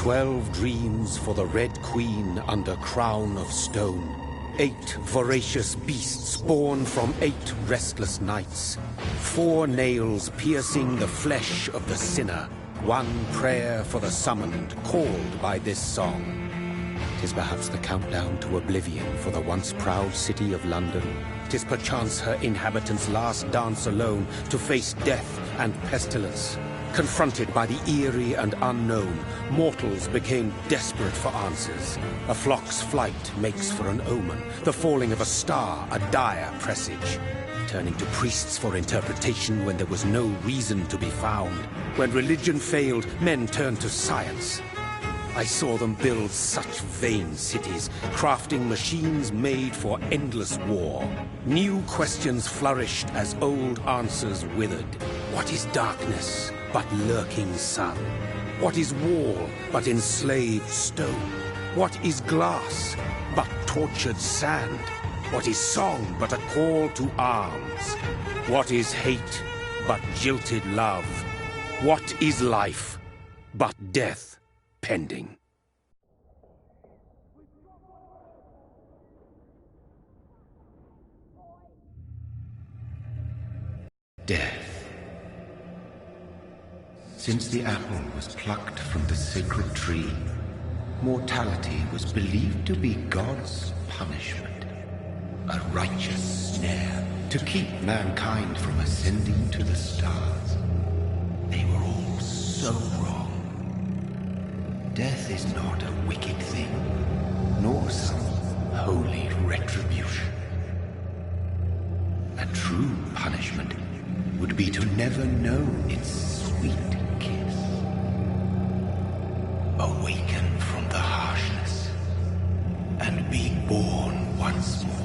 12 dreams for the Red Queen under crown of stone. 8 voracious beasts born from 8 restless nights. 4 nails piercing the flesh of the sinner. 1 prayer for the summoned, called by this song. 'Tis perhaps the countdown to oblivion for the once proud city of London. 'Tis perchance her inhabitants' last dance alone to face death and pestilence. Confronted by the eerie and unknown, mortals became desperate for answers. A flock's flight makes for an omen, the falling of a star a dire presage. Turning to priests for interpretation when there was no reason to be found. When religion failed, men turned to science. I saw them build such vain cities, crafting machines made for endless war. New questions flourished as old answers withered. What is darkness but lurking sun? What is wall but enslaved stone? What is glass but tortured sand? What is song but a call to arms? What is hate but jilted love? What is life but death pending? Death. Since the apple was plucked from the sacred tree, mortality was believed to be God's punishment. A righteous snare to keep mankind from ascending to the stars. They were all so wrong. Death is not a wicked thing, nor some holy retribution. A true punishment would be to never know its sweet kiss. Awaken from the harshness and be born once more.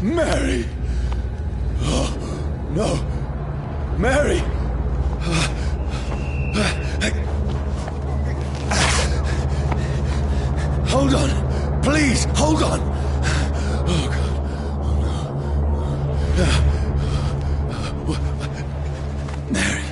Mary! Oh, no! Mary! Hold on! Please, hold on! Oh, God. Oh, no. Mary!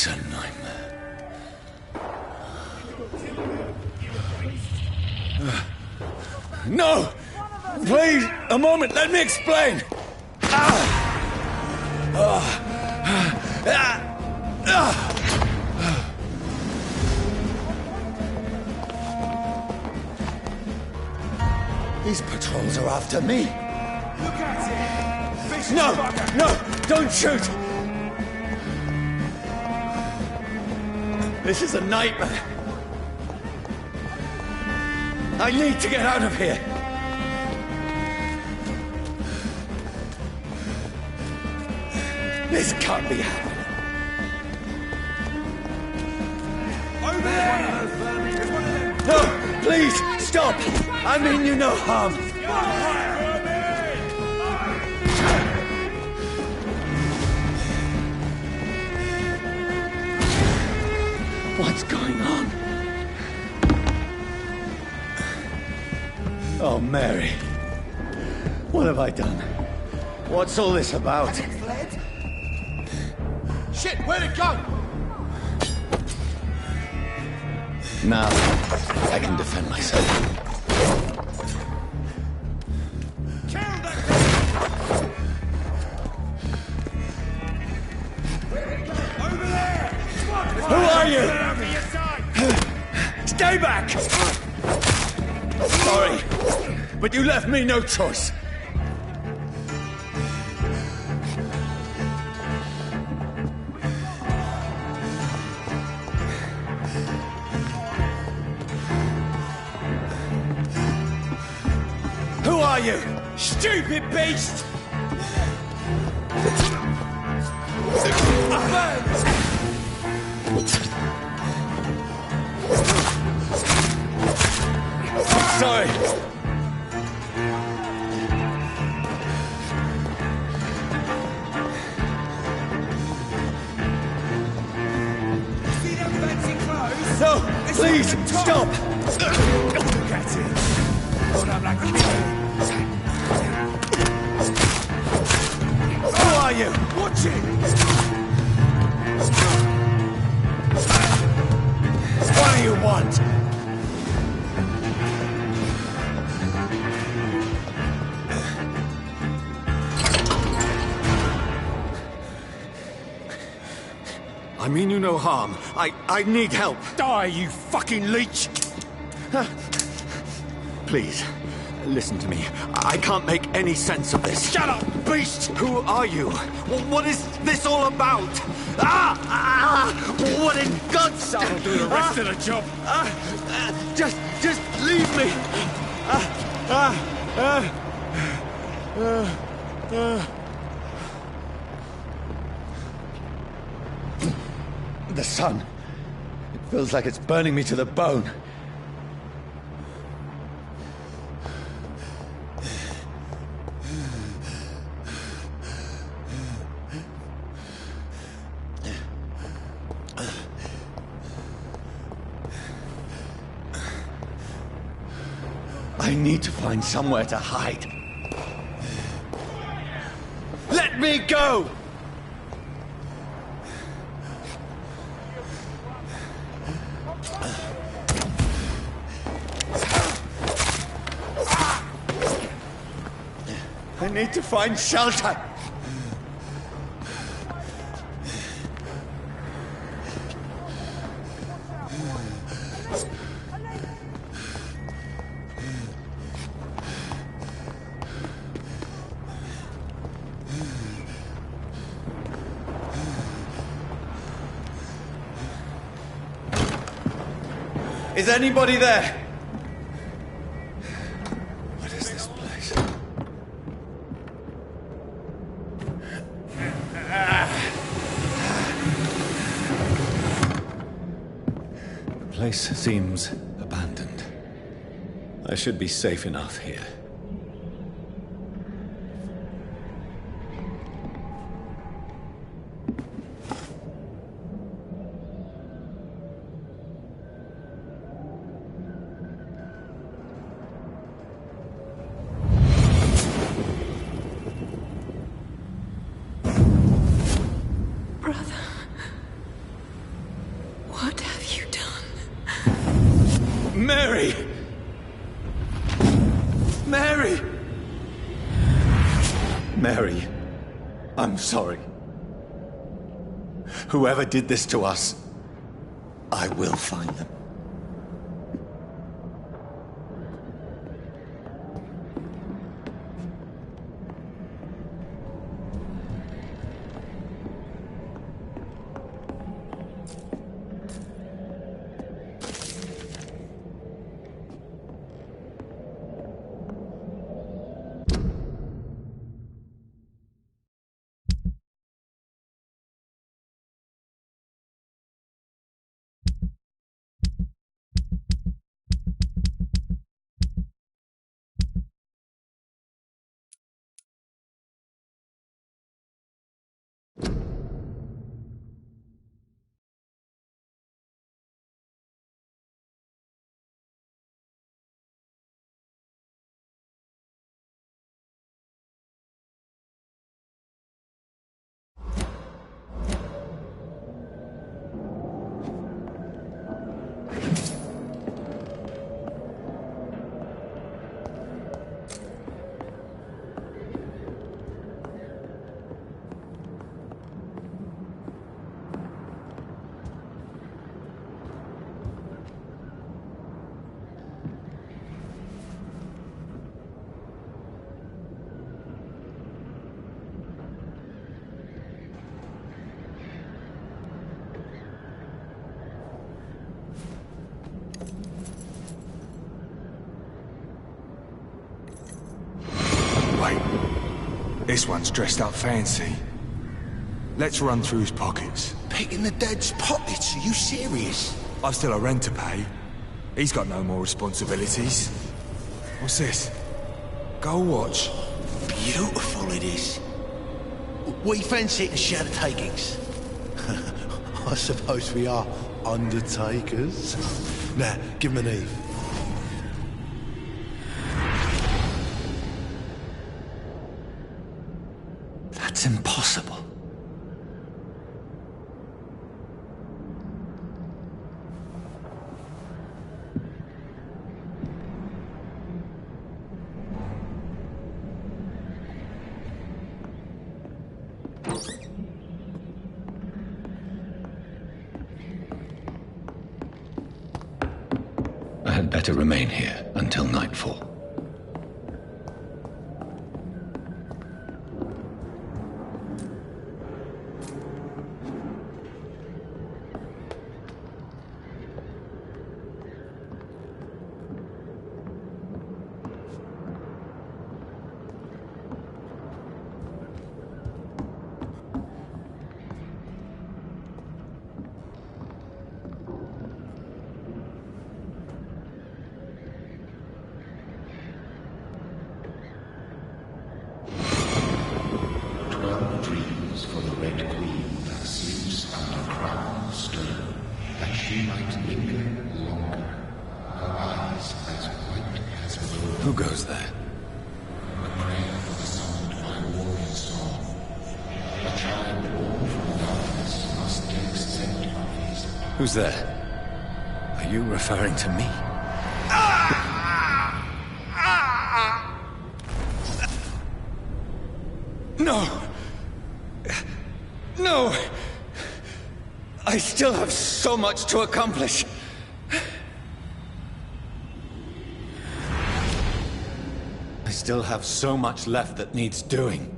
It's a nightmare. No! Please, a moment, let me explain! These patrols are after me. Look at it! No! No! Don't shoot! This is a nightmare. I need to get out of here. This can't be happening. Over there! No! Please, stop! I mean you no harm. What's going on? Oh, Mary. What have I done? What's all this about? Shit, where'd it go? Now, I can defend myself. Over there! Who are you? Stay back! Sorry, but you left me no choice. Who are you? Stupid beast! Sorry. See them fancy clothes? No, please, stop! Look at it! Hold up like a kid. Who are you? Watch it! What do you want? I mean you no harm. I need help. Die, you fucking leech! Please, listen to me. I can't make any sense of this. Shut up, beast! Who are you? What is this all about? What in God's name? I'll do the rest of the job. Just leave me. The sun. It feels like it's burning me to the bone. I need to find somewhere to hide. Let me go! I need to find shelter. Is anybody there? What is this place? The place seems abandoned. I should be safe enough here. Mary! Mary! Mary, I'm sorry. Whoever did this to us, I will find them. This one's dressed up fancy. Let's run through his pockets. Picking the dead's pockets? Are you serious? I've still a rent to pay. He's got no more responsibilities. What's this? Gold watch. Beautiful it is. We fancy it and share the takings. I suppose we are undertakers. Now, give him an Eve. That's impossible. I had better remain here until nightfall. Who goes there? A prayer for the summoned by warrior storm. A child born from darkness must accept of his power. Who's there? Are you referring to me? No! No! I still have so much to accomplish! I still have so much left that needs doing.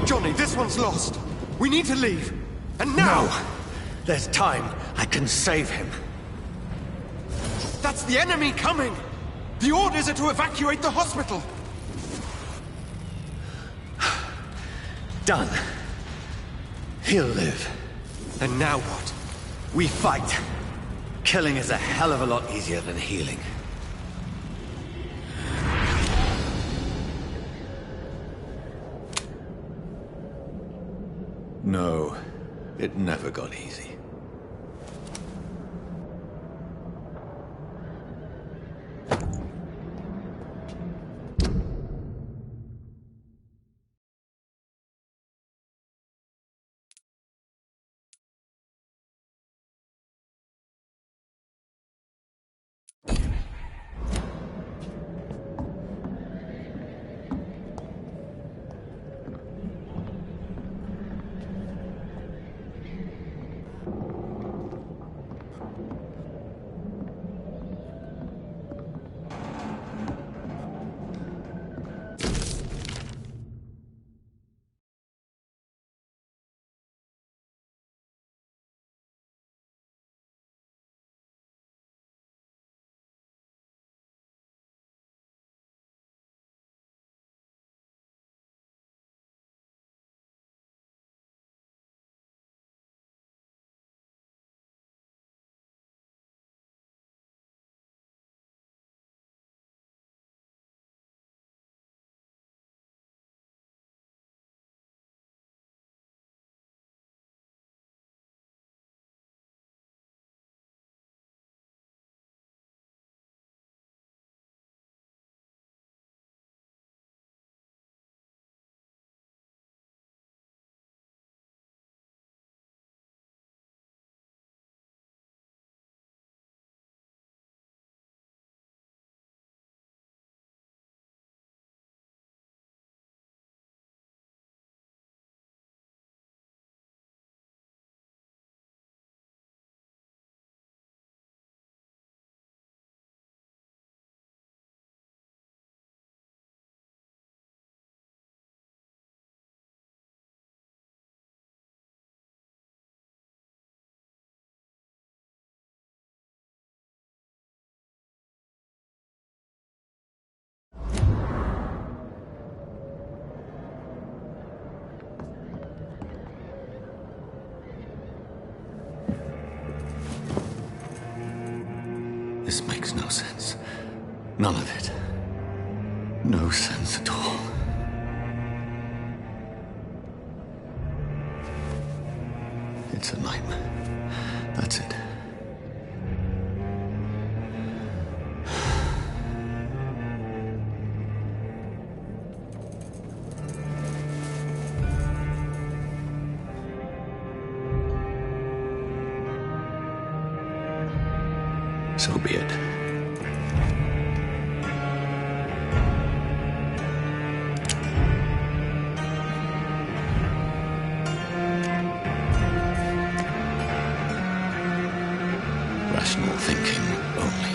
Johnny, this one's lost. We need to leave. And now! No! There's time. I can save him. That's the enemy coming! The orders are to evacuate the hospital! Done. He'll live. And now what? We fight. Killing is a hell of a lot easier than healing. No, it never got easy. This makes no sense. None of it. No sense at all. It's a nightmare. That's it. So be it. Rational thinking only.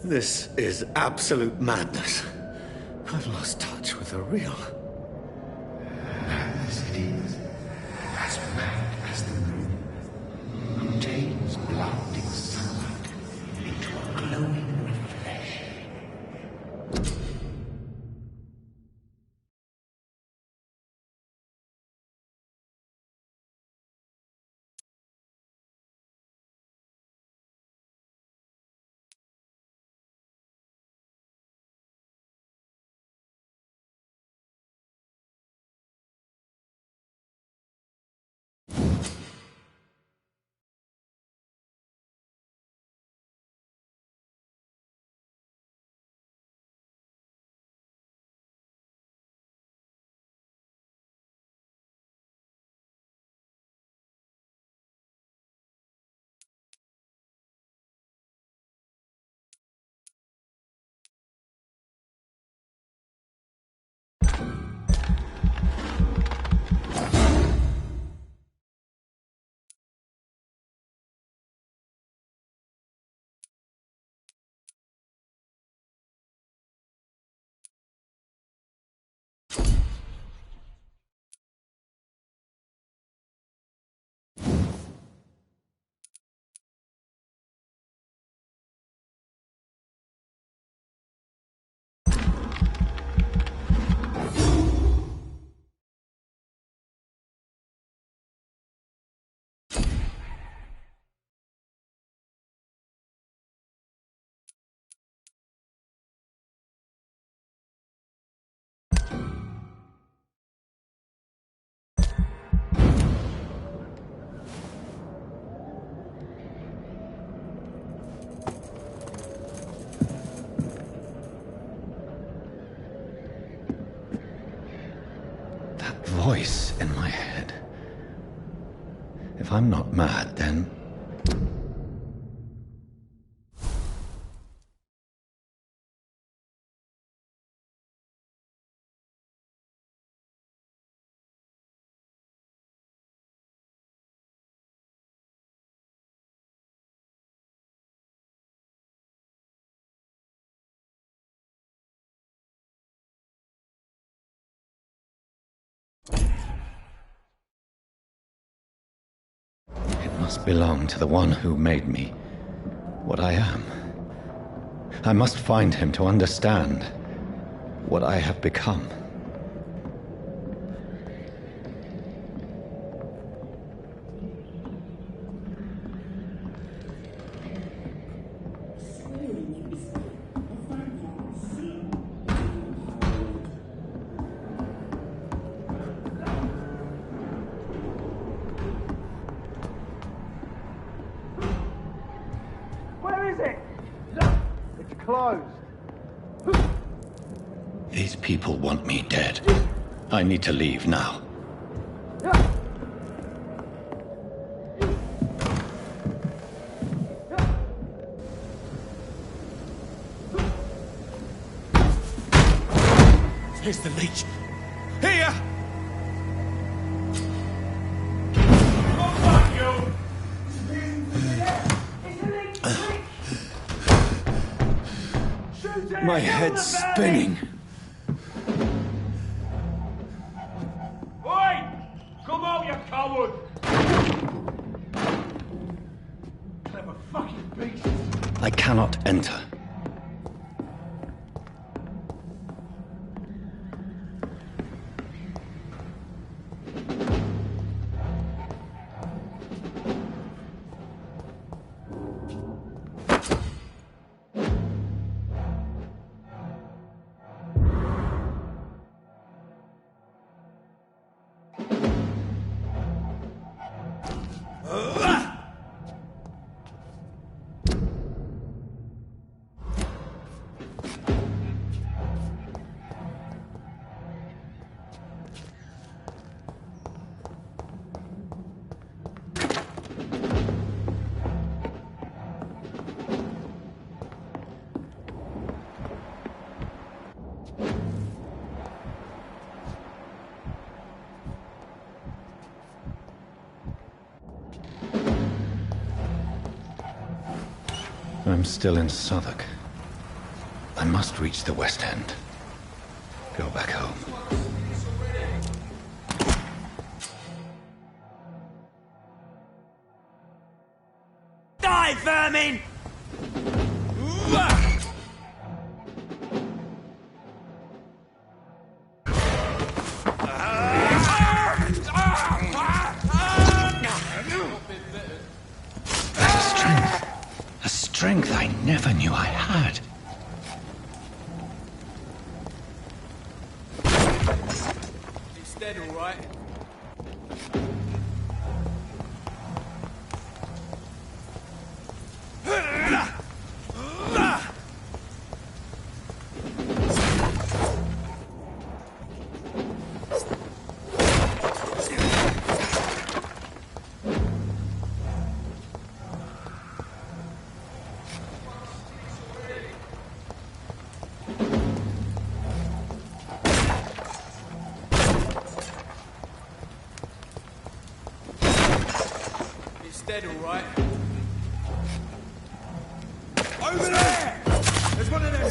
This is absolute madness. I've lost touch with the real. Madness it is, as mad as the moon, contains blinding sunlight into a glowing voice in my head. If I'm not mad, then... must belong to the one who made me what I am. I must find him to understand what I have become. These people want me dead. I need to leave now. Here's the leech. Here! Oh, fuck you! My head's spinning. Oi! Come out, you coward! Clever fucking beast! I cannot enter. I'm still in Southwark. I must reach the West End. Go back home. Die, vermin! Strength I never knew I had. He's dead, all right. Dead, all right. Over there! There's one of them.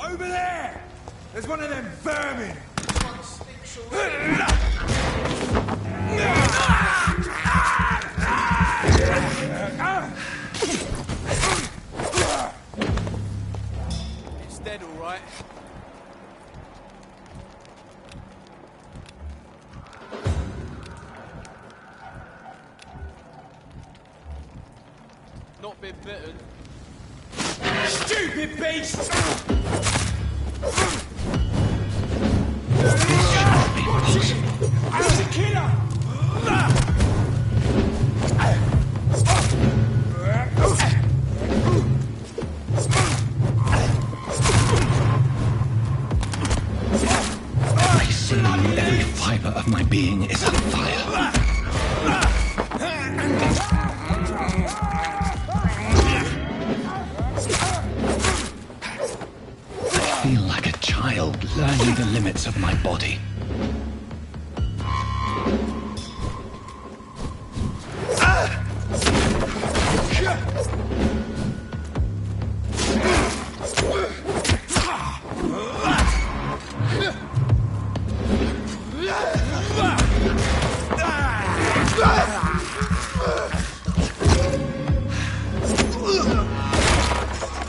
Over there! There's one of them vermin! It's dead, all right. Not been bitten. Stupid beast! I was a killer! I see every fiber of my being is on fire. I feel like a child learning the limits of my body.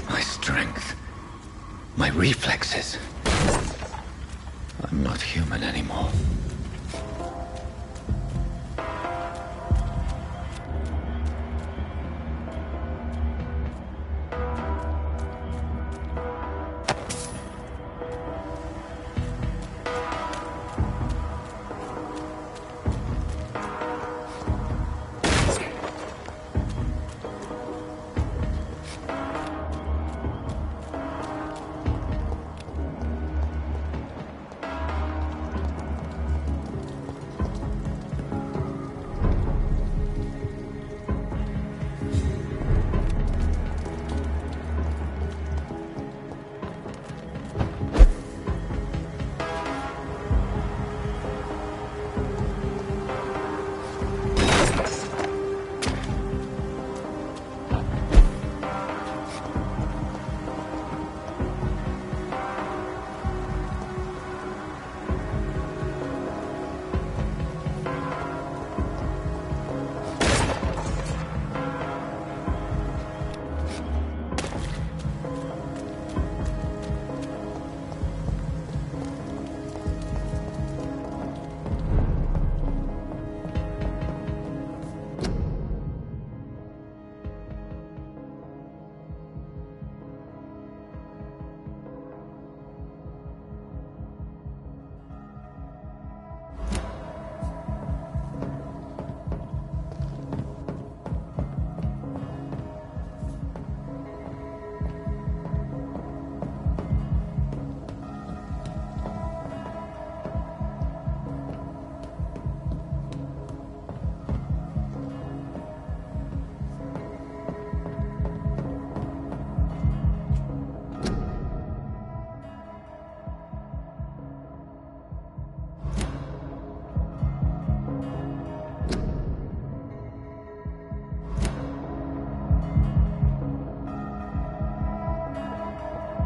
My strength, my reflexes. I'm not human anymore.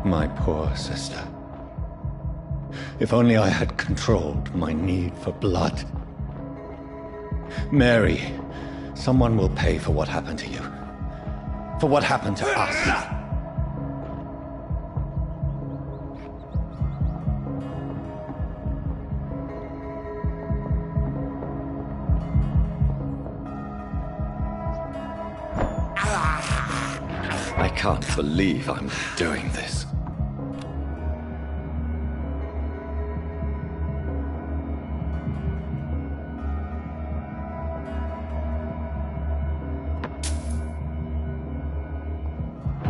My poor sister. If only I had controlled my need for blood. Mary, someone will pay for what happened to you. For what happened to us. I can't believe I'm doing this.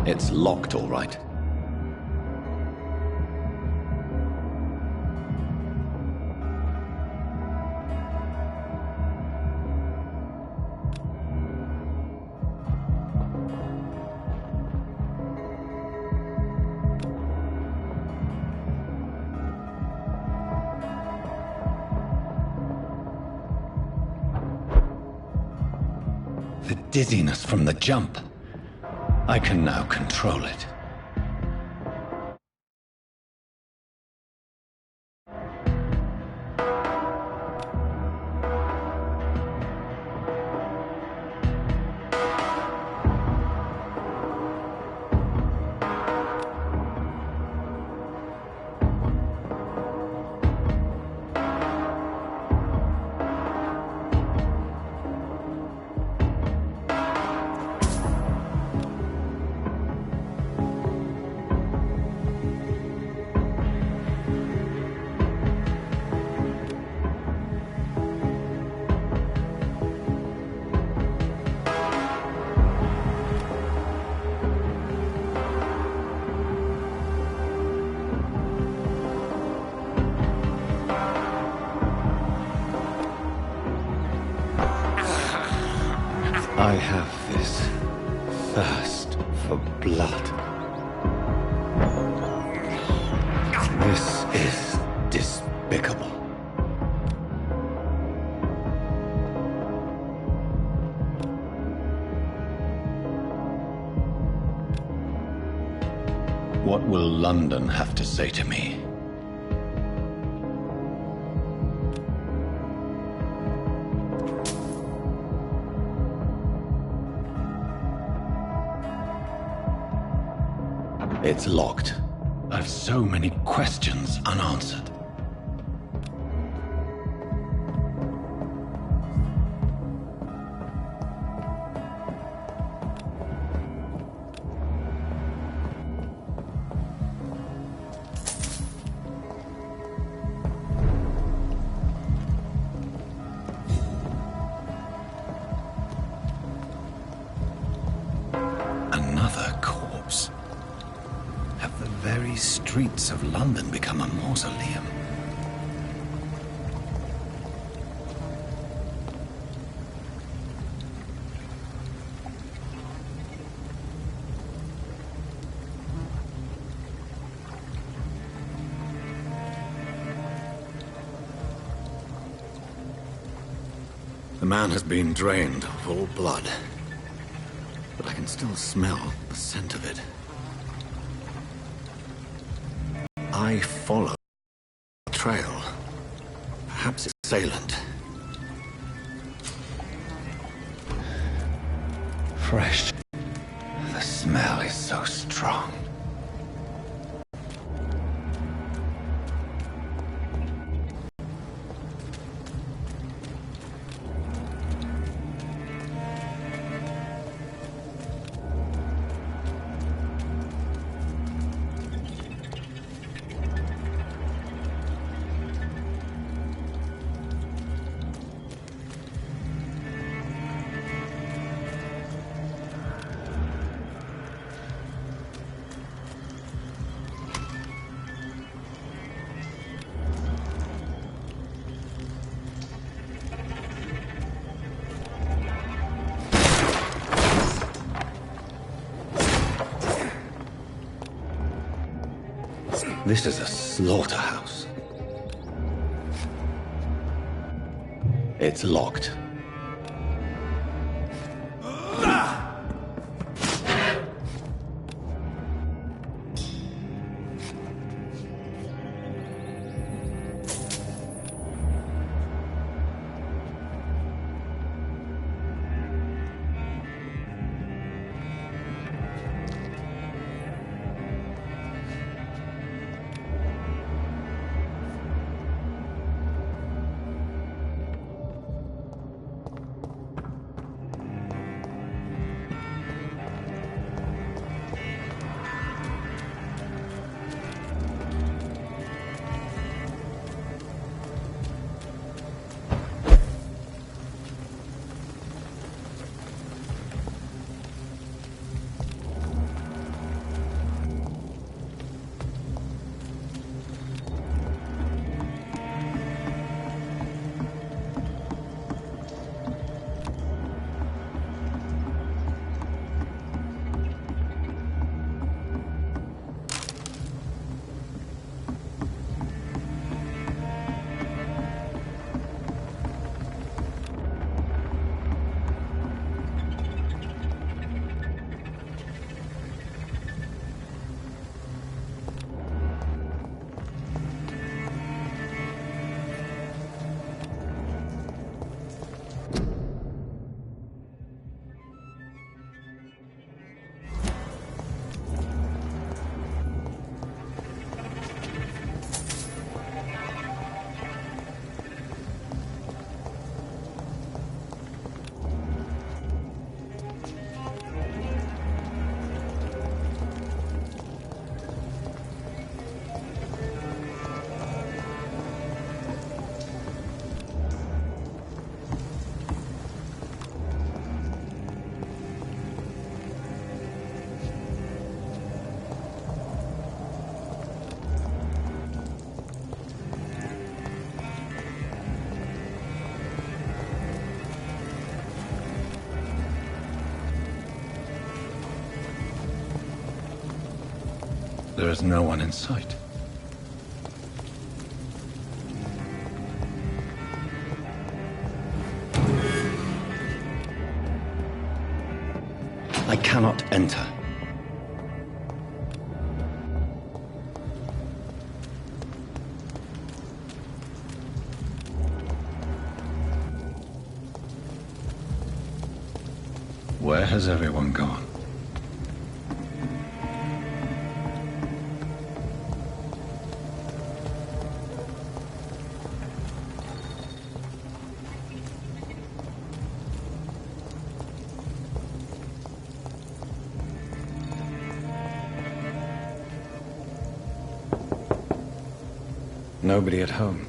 It's locked, all right. The dizziness from the jump. I can now control it. I have this thirst for blood. This is despicable. What will London have to say to me? It's locked. I've so many questions unanswered. Another corpse. Have the very streets of London become a mausoleum? The man has been drained of all blood, but I can still smell the scent of it. I follow the trail. Perhaps it's assailant. Fresh. The smell is so strong. This is a slaughterhouse. It's locked. There is no one in sight. I cannot enter. Where has everyone gone? Nobody at home.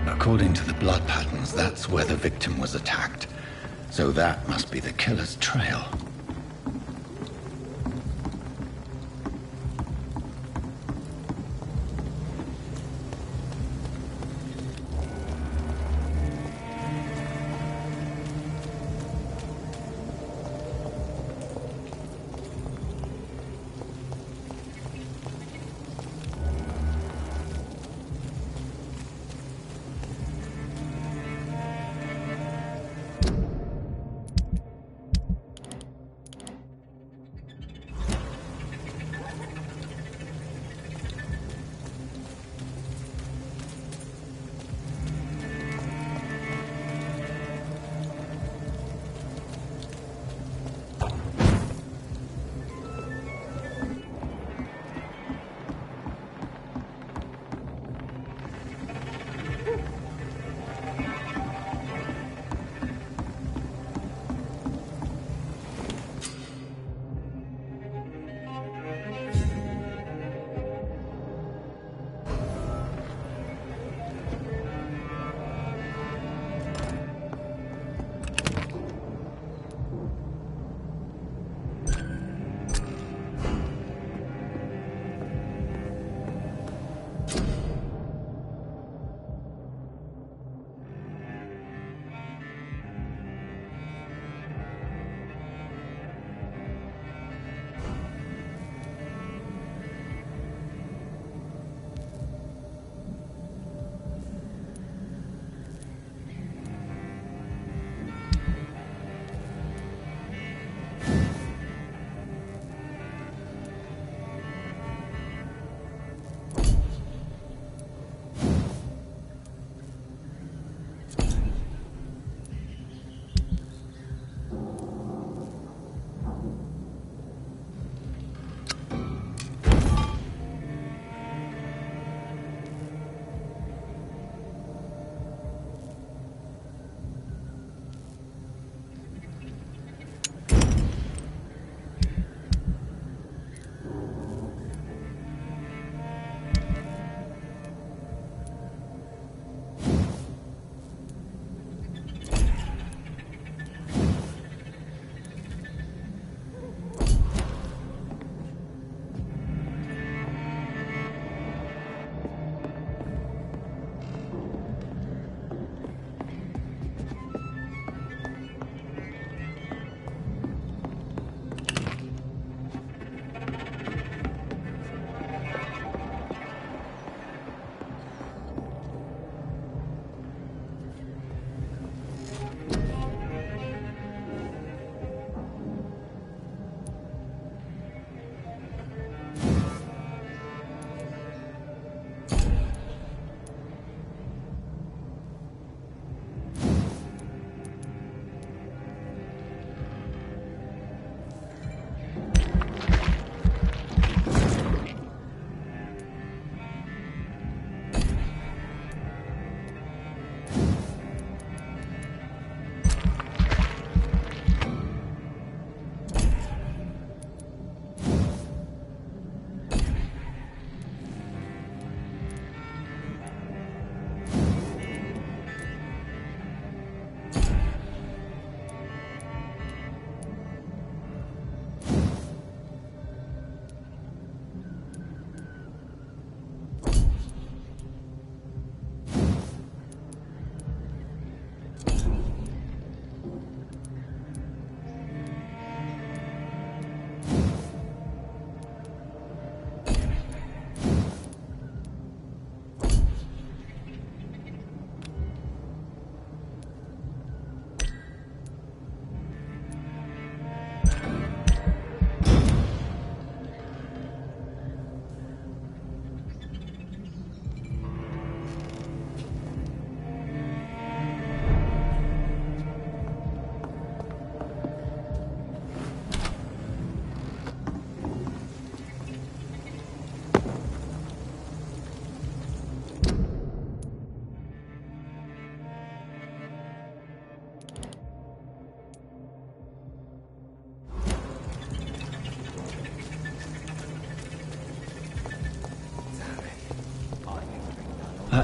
According to the blood patterns, that's where the victim was attacked. So that must be the killer's trail.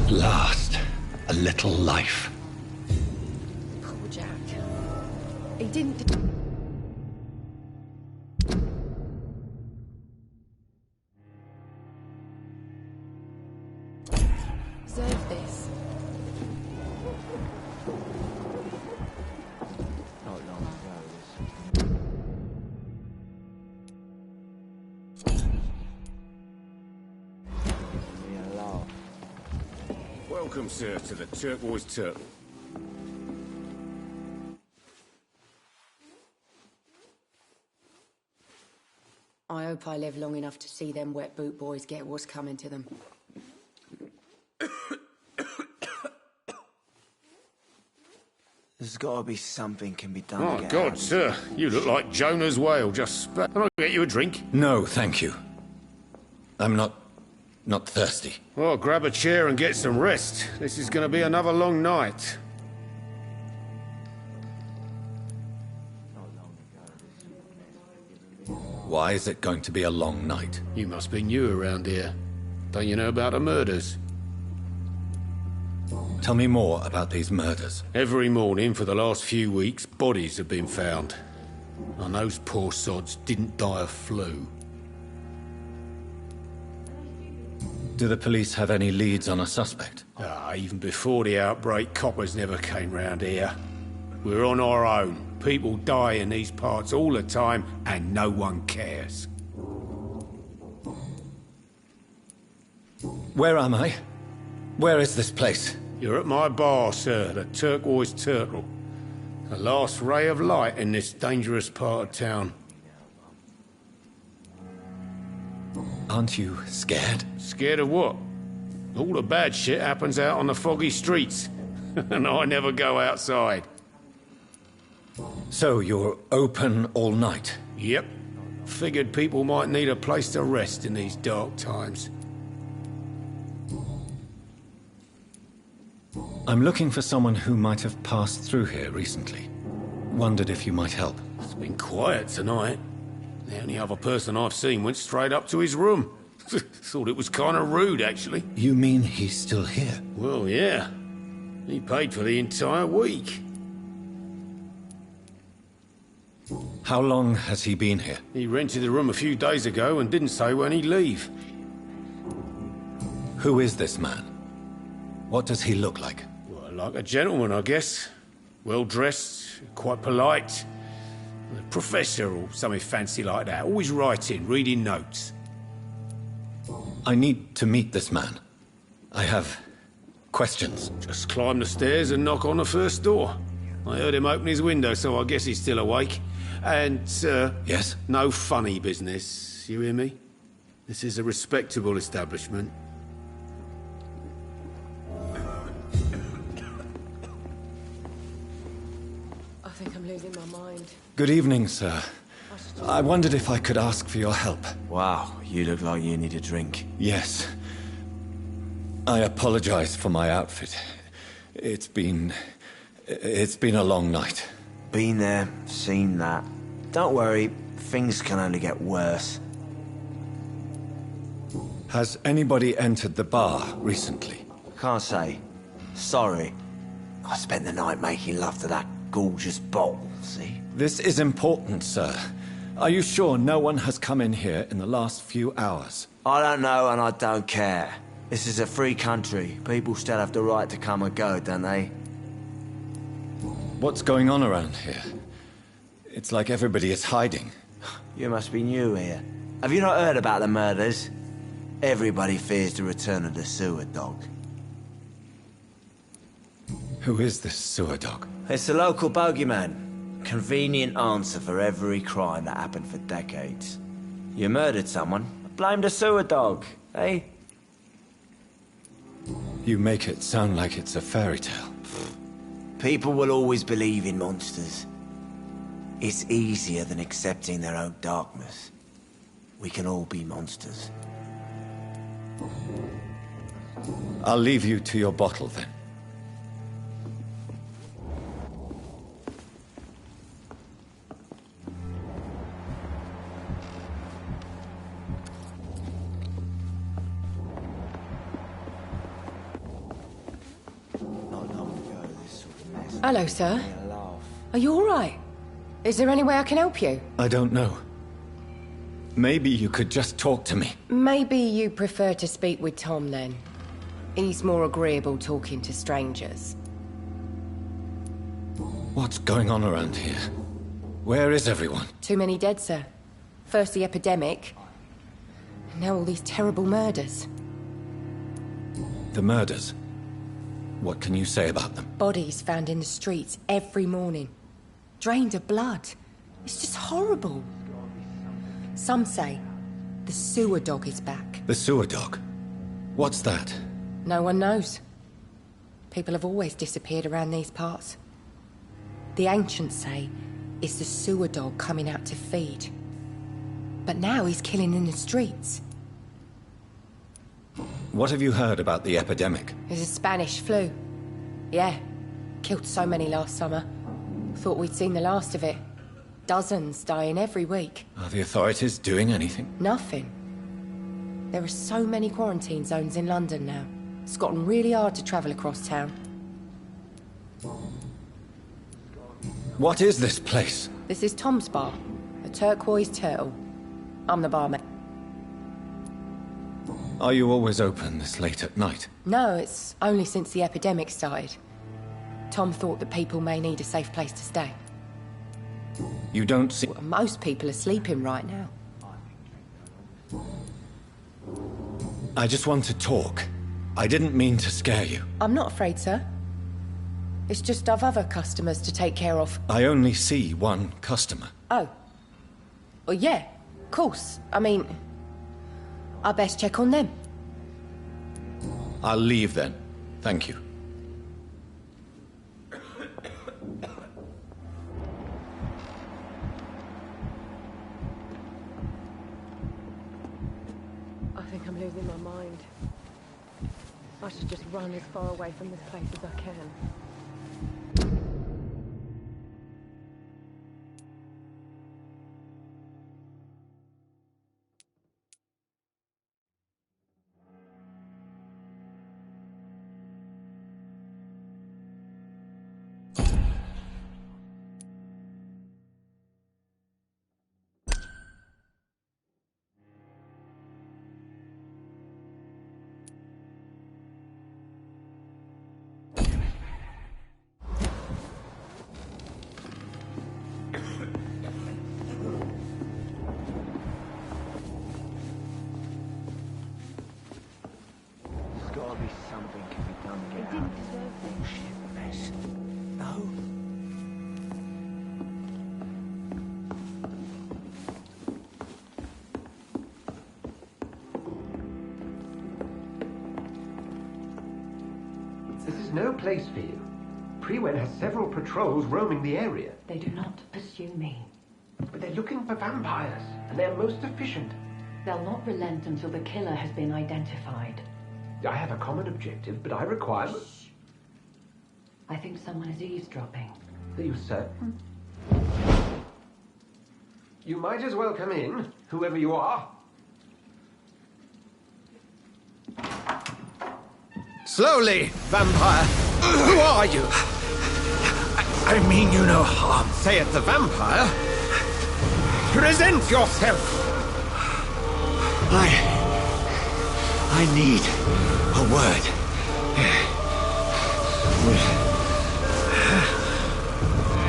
At last, a little life. Poor Jack. He didn't... deserve this. Welcome, sir, to the Turquoise Turtle. I hope I live long enough to see them wet boot boys get what's coming to them. There's got to be something can be done. Oh, God, sir. You look like Jonah's whale just spat. Can I get you a drink? No, thank you. I'm not thirsty. Well, grab a chair and get some rest. This is going to be another long night. Why is it going to be a long night? You must be new around here. Don't you know about the murders? Tell me more about these murders. Every morning for the last few weeks, bodies have been found. And those poor sods didn't die of flu. Do the police have any leads on a suspect? Even before the outbreak, coppers never came round here. We're on our own. People die in these parts all the time, and no one cares. Where am I? Where is this place? You're at my bar, sir, the Turquoise Turtle. The last ray of light in this dangerous part of town. Aren't you scared? Scared of what? All the bad shit happens out on the foggy streets. And I never go outside. So you're open all night? Yep. Figured people might need a place to rest in these dark times. I'm looking for someone who might have passed through here recently. Wondered if you might help. It's been quiet tonight. The only other person I've seen went straight up to his room. Thought it was kind of rude, actually. You mean he's still here? Well, yeah. He paid for the entire week. How long has he been here? He rented the room a few days ago and didn't say when he'd leave. Who is this man? What does he look like? Well, like a gentleman, I guess. Well-dressed, quite polite. A professor or something fancy like that. Always writing, reading notes. I need to meet this man. I have questions. Just climb the stairs and knock on the first door. I heard him open his window, so I guess he's still awake. And, Yes? no funny business, you hear me? This is a respectable establishment. I think I'm losing my mind. Good evening, sir. I wondered if I could ask for your help. Wow, you look like you need a drink. Yes. I apologize for my outfit. It's been a long night. Been there, seen that. Don't worry, things can only get worse. Has anybody entered the bar recently? Can't say. Sorry. I spent the night making love to that gorgeous bottle, see? This is important, sir. Are you sure no one has come in here in the last few hours? I don't know and I don't care. This is a free country. People still have the right to come and go, don't they? What's going on around here? It's like everybody is hiding. You must be new here. Have you not heard about the murders? Everybody fears the return of the sewer dog. Who is this sewer dog? It's the local bogeyman. Convenient answer for every crime that happened for decades. You murdered someone, blame the sewer dog, eh? You make it sound like it's a fairy tale. People will always believe in monsters. It's easier than accepting their own darkness. We can all be monsters. I'll leave you to your bottle then. Hello, sir. Are you all right? Is there any way I can help you? I don't know. Maybe you could just talk to me. Maybe you prefer to speak with Tom, then. He's more agreeable talking to strangers. What's going on around here? Where is everyone? Too many dead, sir. First the epidemic, now all these terrible murders. The murders? What can you say about them? Bodies found in the streets every morning. Drained of blood. It's just horrible. Some say the sewer dog is back. The sewer dog? What's that? No one knows. People have always disappeared around these parts. The ancients say it's the sewer dog coming out to feed. But now he's killing in the streets. What have you heard about the epidemic? It's a Spanish flu. Yeah. Killed so many last summer. Thought we'd seen the last of it. Dozens dying every week. Are the authorities doing anything? Nothing. There are so many quarantine zones in London now. It's gotten really hard to travel across town. What is this place? This is Tom's bar. A turquoise turtle. I'm the barman. Are you always open this late at night? No, it's only since the epidemic started. Tom thought that people may need a safe place to stay. You don't see... Well, most people are sleeping right now. I just want to talk. I didn't mean to scare you. I'm not afraid, sir. It's just I've other customers to take care of. I only see one customer. Oh. Well, yeah, of course. I mean, I best check on them. I'll leave then. Thank you. I think I'm losing my mind. I should just run as far away from this place as I can. This is no place for you. Prewen has several patrols roaming the area. They do not pursue me. But they're looking for vampires, and they're most efficient. They'll not relent until the killer has been identified. I have a common objective, but I require... Shh. I think someone is eavesdropping. Are you certain? You might as well come in, whoever you are. Slowly, vampire! Who are you? I mean you no harm. Say it, the vampire? Present yourself! I need a word. With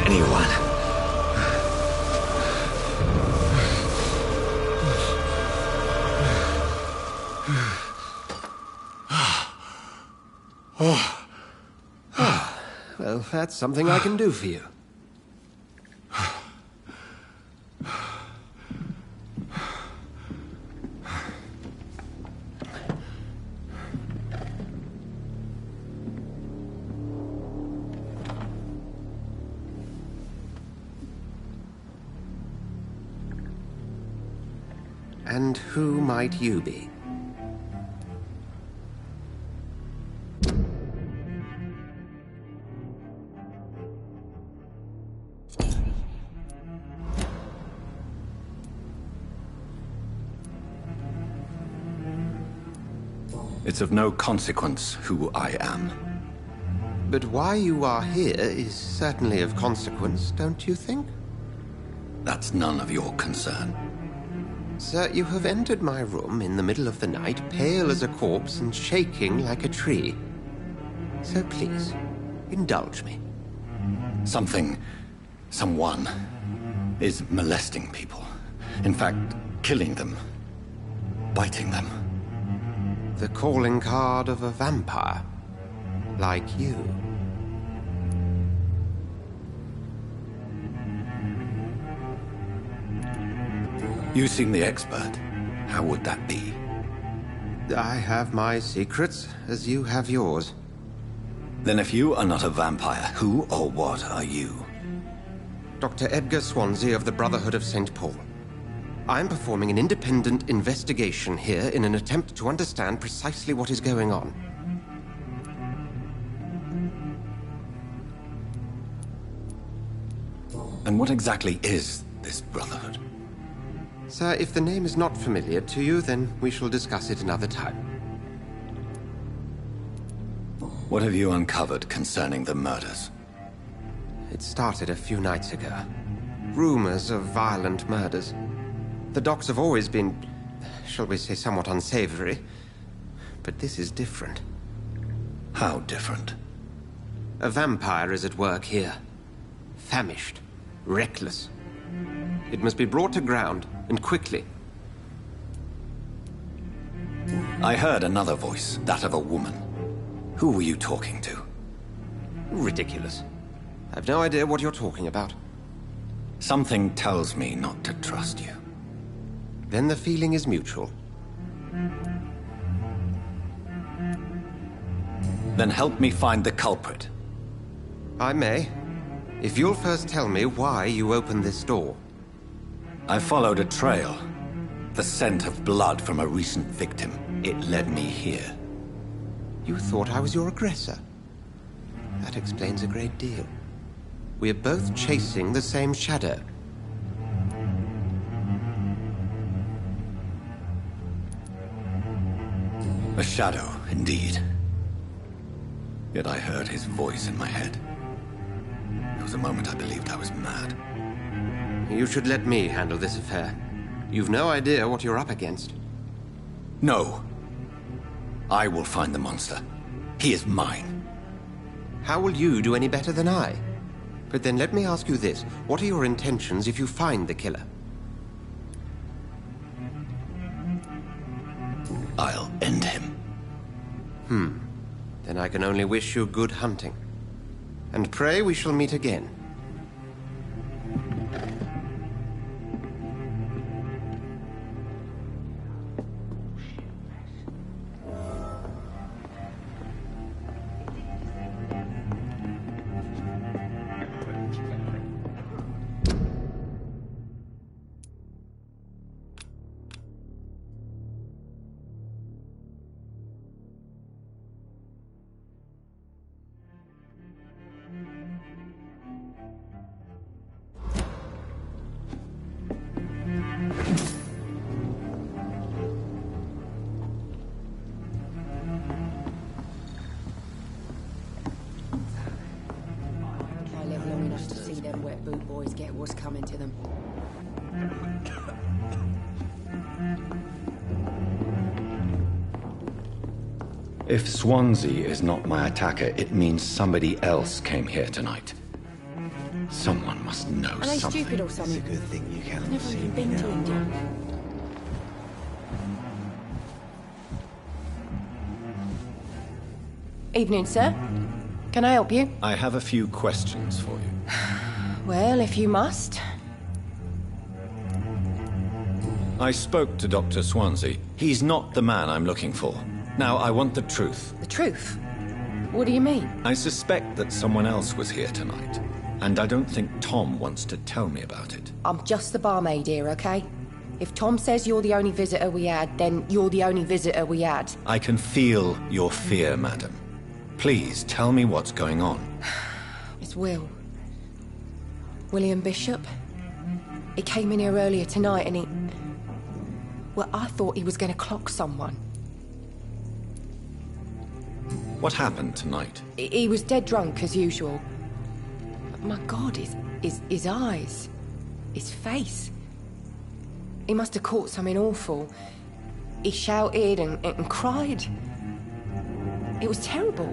anyone. Well, that's something I can do for you. And who might you be? It's of no consequence who I am. But why you are here is certainly of consequence, don't you think? That's none of your concern. Sir, you have entered my room in the middle of the night, pale as a corpse and shaking like a tree. So please, indulge me. Someone is molesting people. In fact, killing them. Biting them. The calling card of a vampire. Like you. You seem the expert. How would that be? I have my secrets, as you have yours. Then if you are not a vampire, who or what are you? Dr. Edgar Swansea of the Brotherhood of St. Paul. I'm performing an independent investigation here in an attempt to understand precisely what is going on. And what exactly is this Brotherhood? Sir, if the name is not familiar to you, then we shall discuss it another time. What have you uncovered concerning the murders? It started a few nights ago. Rumors of violent murders. The docks have always been, shall we say, somewhat unsavory. But this is different. How different? A vampire is at work here. Famished. Reckless. It must be brought to ground, and quickly. I heard another voice, that of a woman. Who were you talking to? Ridiculous. I've no idea what you're talking about. Something tells me not to trust you. Then the feeling is mutual. Then help me find the culprit. I may. If you'll first tell me why you opened this door. I followed a trail. The scent of blood from a recent victim. It led me here. You thought I was your aggressor. That explains a great deal. We're both chasing the same shadow. A shadow, indeed. Yet I heard his voice in my head. There was a moment I believed I was mad. You should let me handle this affair. You've no idea what you're up against. No. I will find the monster. He is mine. How will you do any better than I? But then let me ask you this. What are your intentions if you find the killer? I'll end him. Then I can only wish you good hunting. And pray we shall meet again. Coming to them. If Swansea is not my attacker, it means somebody else came here tonight. Someone must know Are they something. stupid or something? It's a good thing you can't I've never see even me been to now. India. Evening, sir. Can I help you? I have a few questions for you. Well, if you must. I spoke to Dr. Swansea. He's not the man I'm looking for. Now, I want the truth. The truth? What do you mean? I suspect that someone else was here tonight, and I don't think Tom wants to tell me about it. I'm just the barmaid here, okay? If Tom says you're the only visitor we had, then you're the only visitor we had. I can feel your fear, madam. Please, tell me what's going on. It's Will. William Bishop. He came in here earlier tonight and he... Well, I thought he was going to clock someone. What happened tonight? He was dead drunk, as usual. But my God, his eyes. His face. He must have caught something awful. He shouted and cried. It was terrible.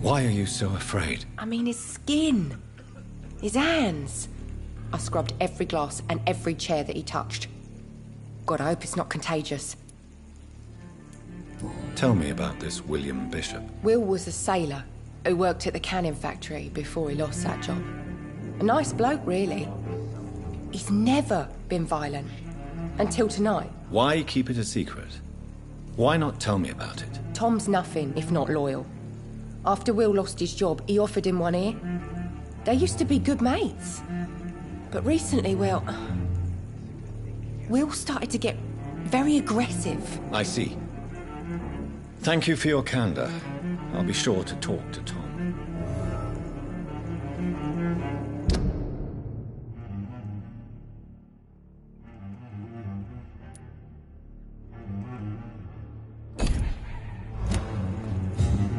Why are you so afraid? I mean, his skin. His hands. I scrubbed every glass and every chair that he touched. God, I hope it's not contagious. Tell me about this William Bishop. Will was a sailor who worked at the canning factory before he lost that job. A nice bloke, really. He's never been violent. Until tonight. Why keep it a secret? Why not tell me about it? Tom's nothing if not loyal. After Will lost his job, he offered him one ear. They used to be good mates. But recently, Will started to get very aggressive. I see. Thank you for your candor. I'll be sure to talk to Tom.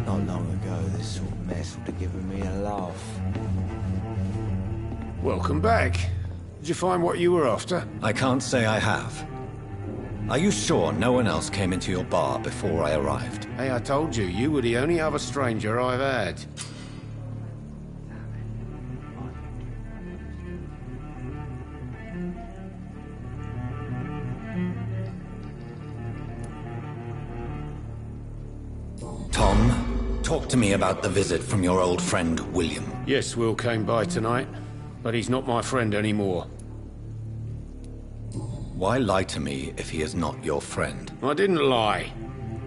Not long ago, this sort of mess would have given me a laugh. Welcome back. Did you find what you were after? I can't say I have. Are you sure no one else came into your bar before I arrived? Hey, I told you, you were the only other stranger I've had. Tom, talk to me about the visit from your old friend, William. Yes, Will came by tonight, but he's not my friend anymore. Why lie to me if he is not your friend? I didn't lie.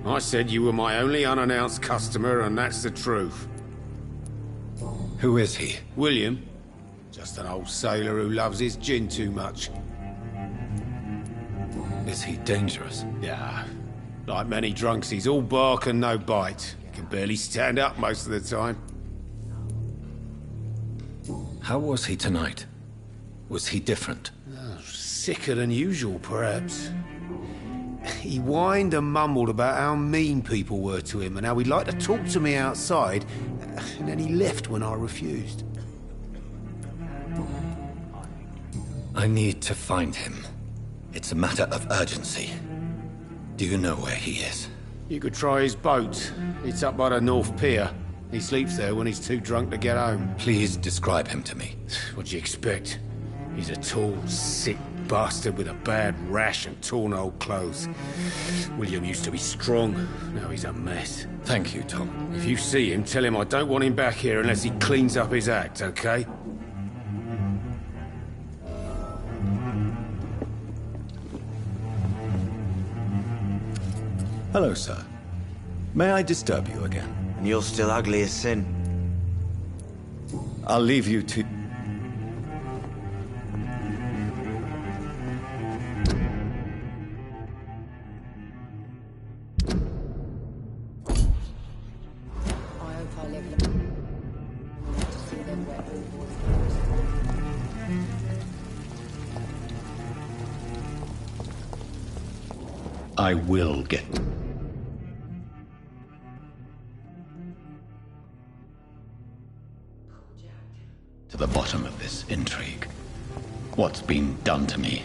I said you were my only unannounced customer, and that's the truth. Who is he? William. Just an old sailor who loves his gin too much. Is he dangerous? Yeah. Like many drunks, he's all bark and no bite. He can barely stand up most of the time. How was he tonight? Was he different? Sicker than usual, perhaps. He whined and mumbled about how mean people were to him and how he'd like to talk to me outside, and then he left when I refused. I need to find him. It's a matter of urgency. Do you know where he is? You could try his boat. It's up by the North Pier. He sleeps there when he's too drunk to get home. Please describe him to me. What do you expect? He's a tall, sick bastard with a bad rash and torn old clothes. William used to be strong. Now he's a mess. Thank you, Tom. If you see him, tell him I don't want him back here unless he cleans up his act, okay? Hello, sir. May I disturb you again? And you're still ugly as sin. I'll leave you to... I will get... to the bottom of this intrigue. What's been done to me,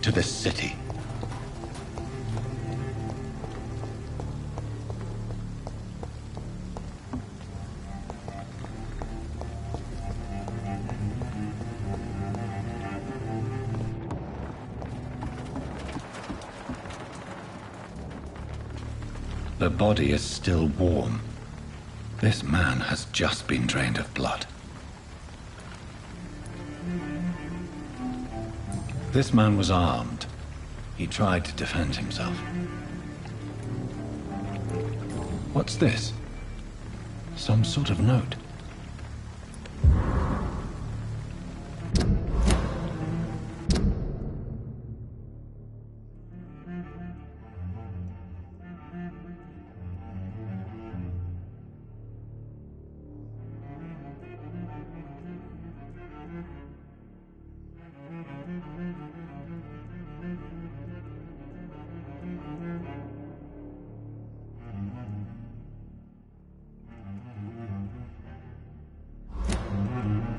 to this city. The body is still warm. This man has just been drained of blood. This man was armed. He tried to defend himself. What's this? Some sort of note.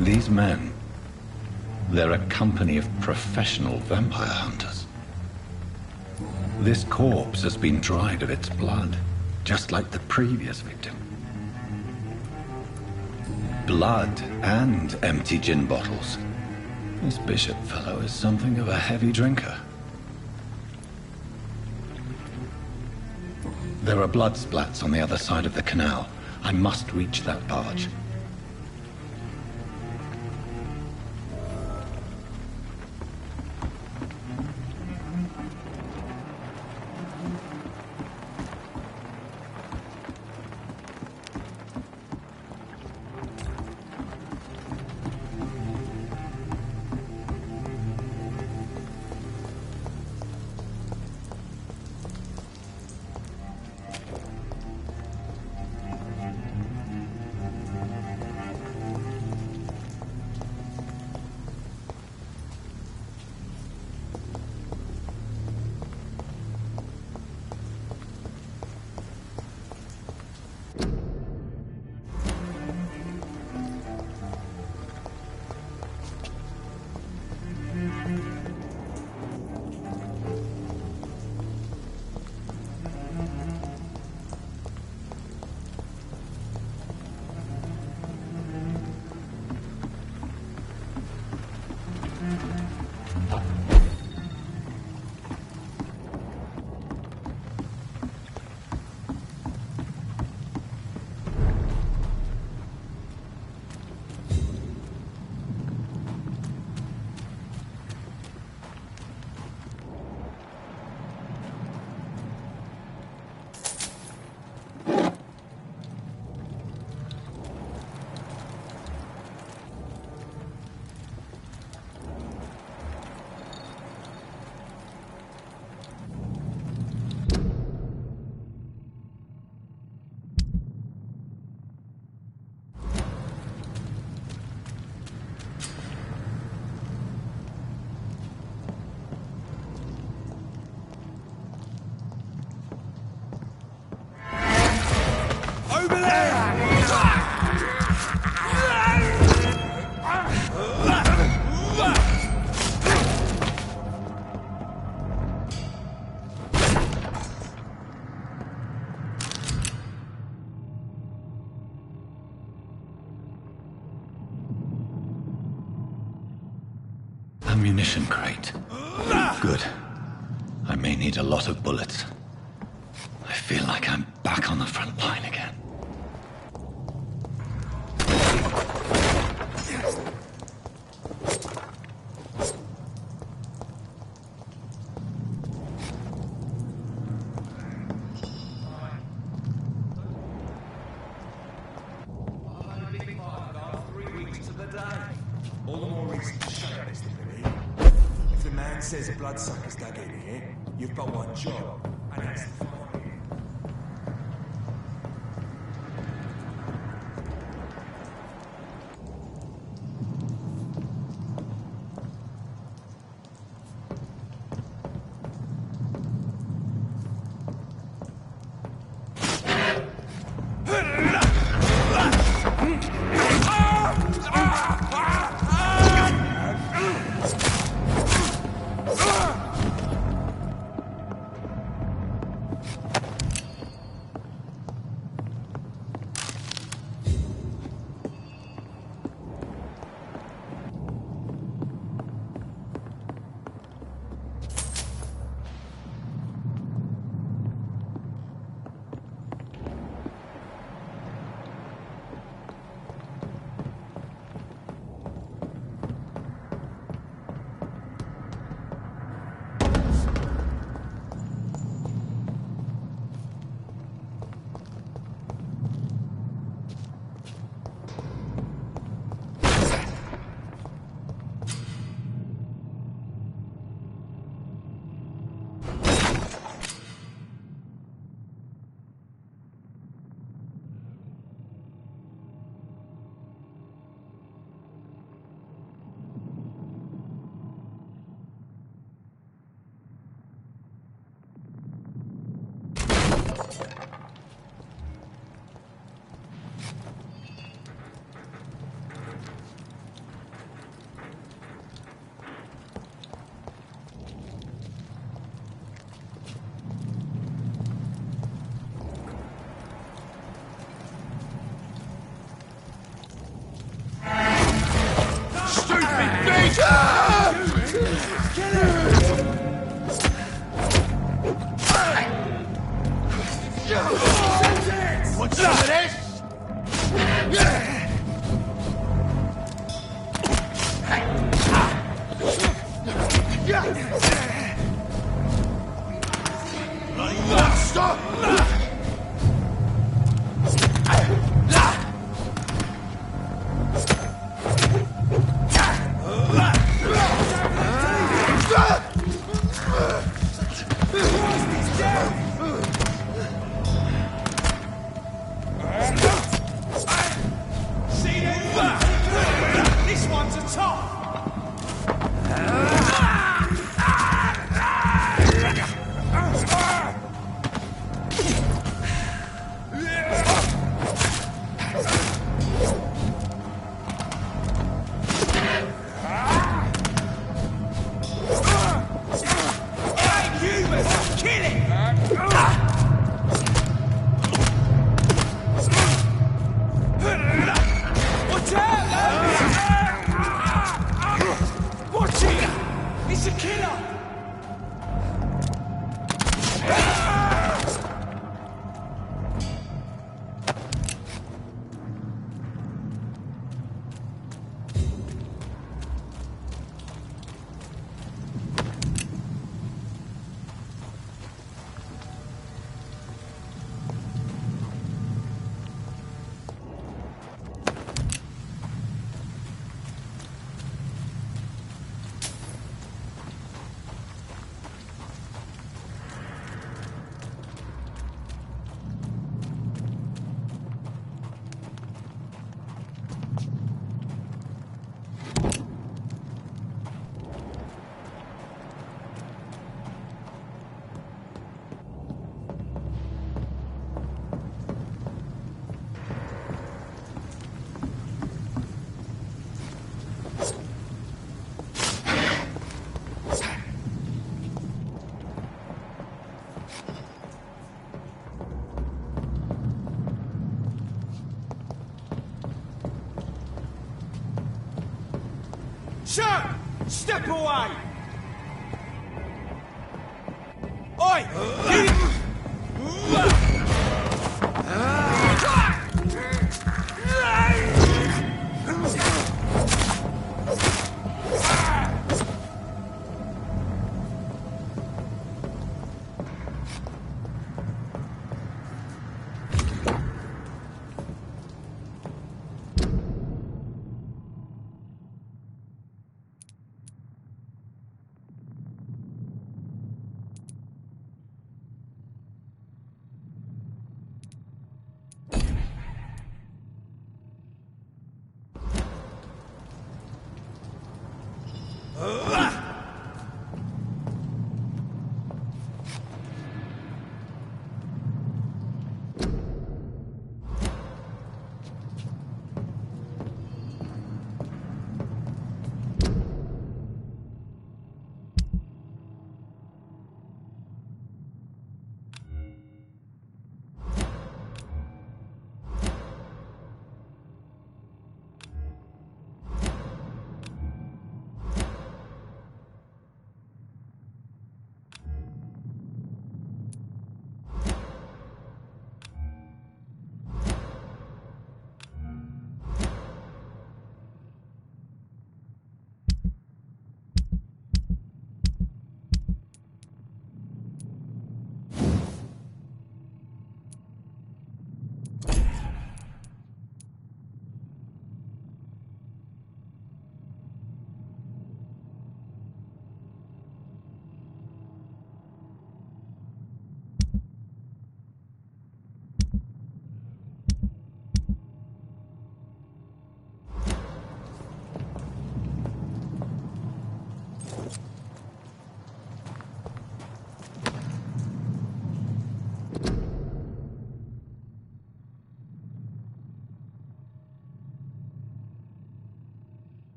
These men, they're a company of professional vampire hunters. This corpse has been dried of its blood, just like the previous victim. Blood and empty gin bottles. This Bishop fellow is something of a heavy drinker. There are blood splats on the other side of the canal. I must reach that barge. Ammunition crate. Good. I may need a lot of bullets. I feel like I'm back on the front line again. Says a bloodsucker's dug in here, you've got one job, and that's to find him. Want some of this? Bloody monster! This one's a top! Watch out, lad! Watch it! It's a killer! Shoot! Step away! Oi! Get it!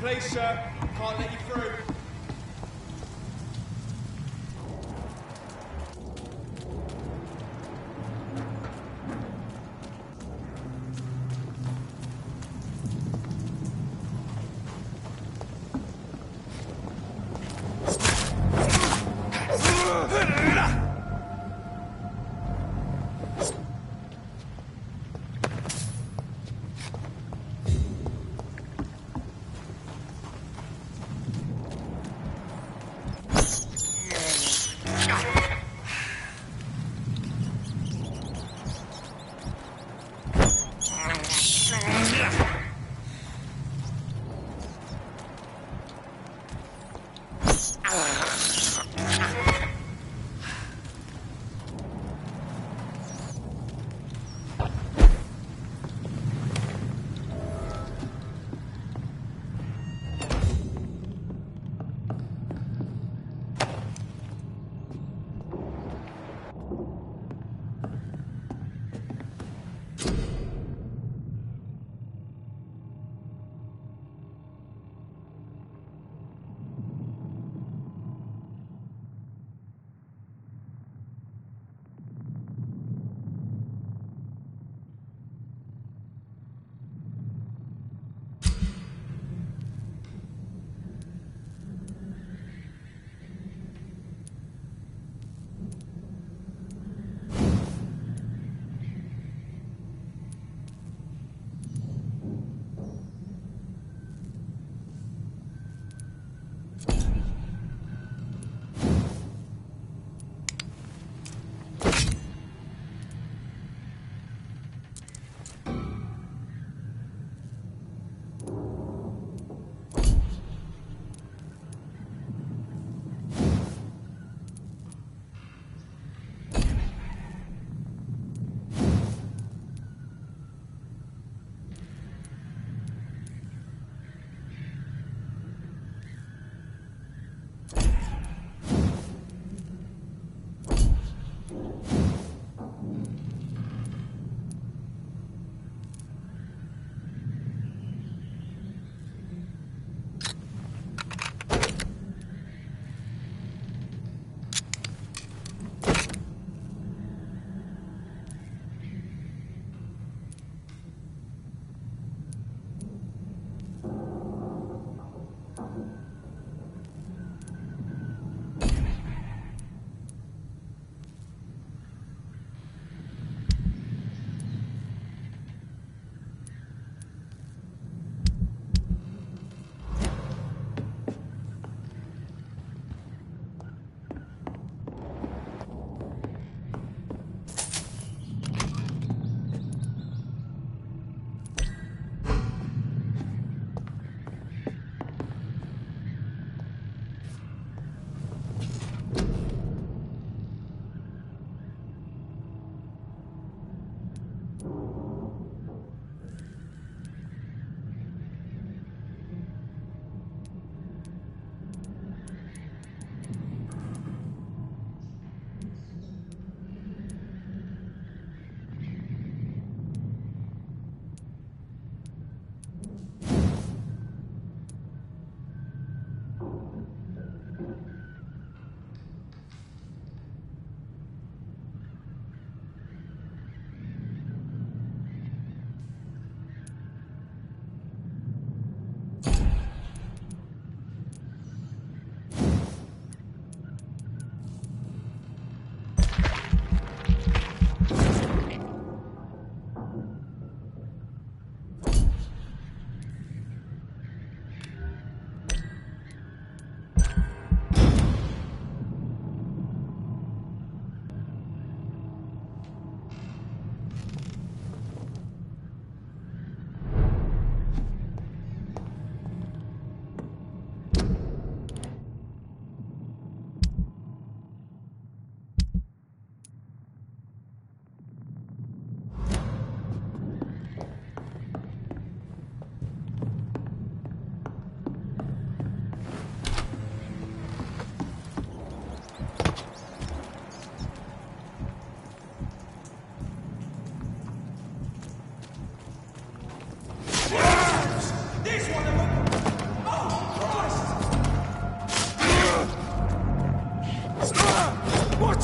Please, sir. Can't let you through.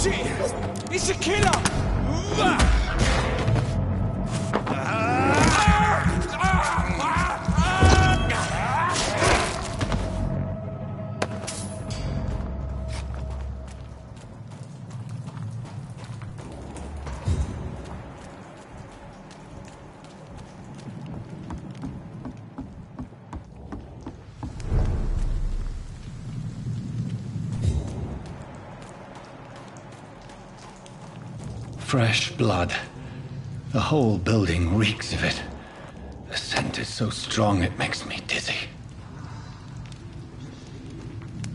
It's a killer! Fresh blood. The whole building reeks of it. The scent is so strong it makes me dizzy.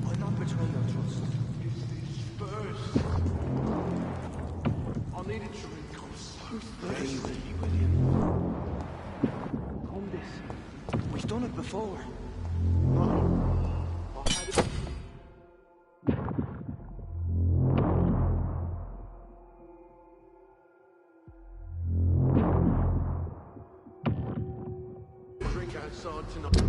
Why not betray your trust? First, I needed to become so thirsty, William. On this. We've done it before. No. I had it. Outside tonight.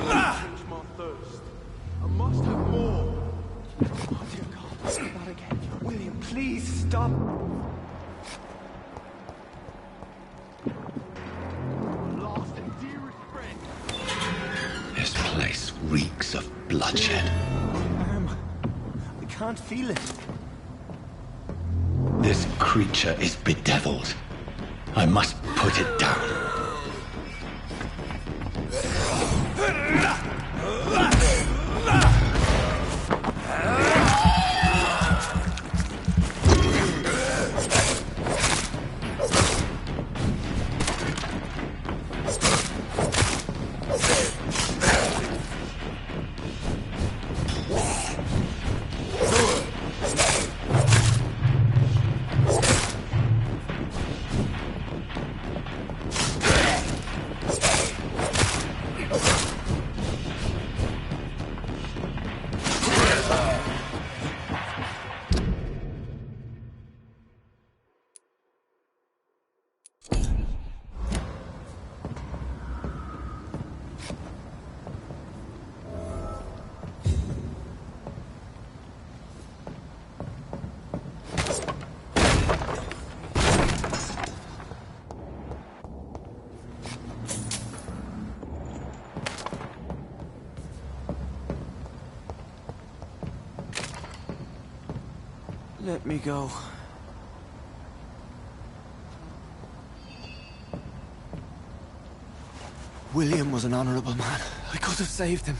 Quench my thirst. I must have more. Oh dear God, not again. William, please stop. Lost and dearest friend. This place reeks of bloodshed. I can't feel it. This creature is bedeviled. I must put it down. Let me go. William was an honorable man. I could have saved him.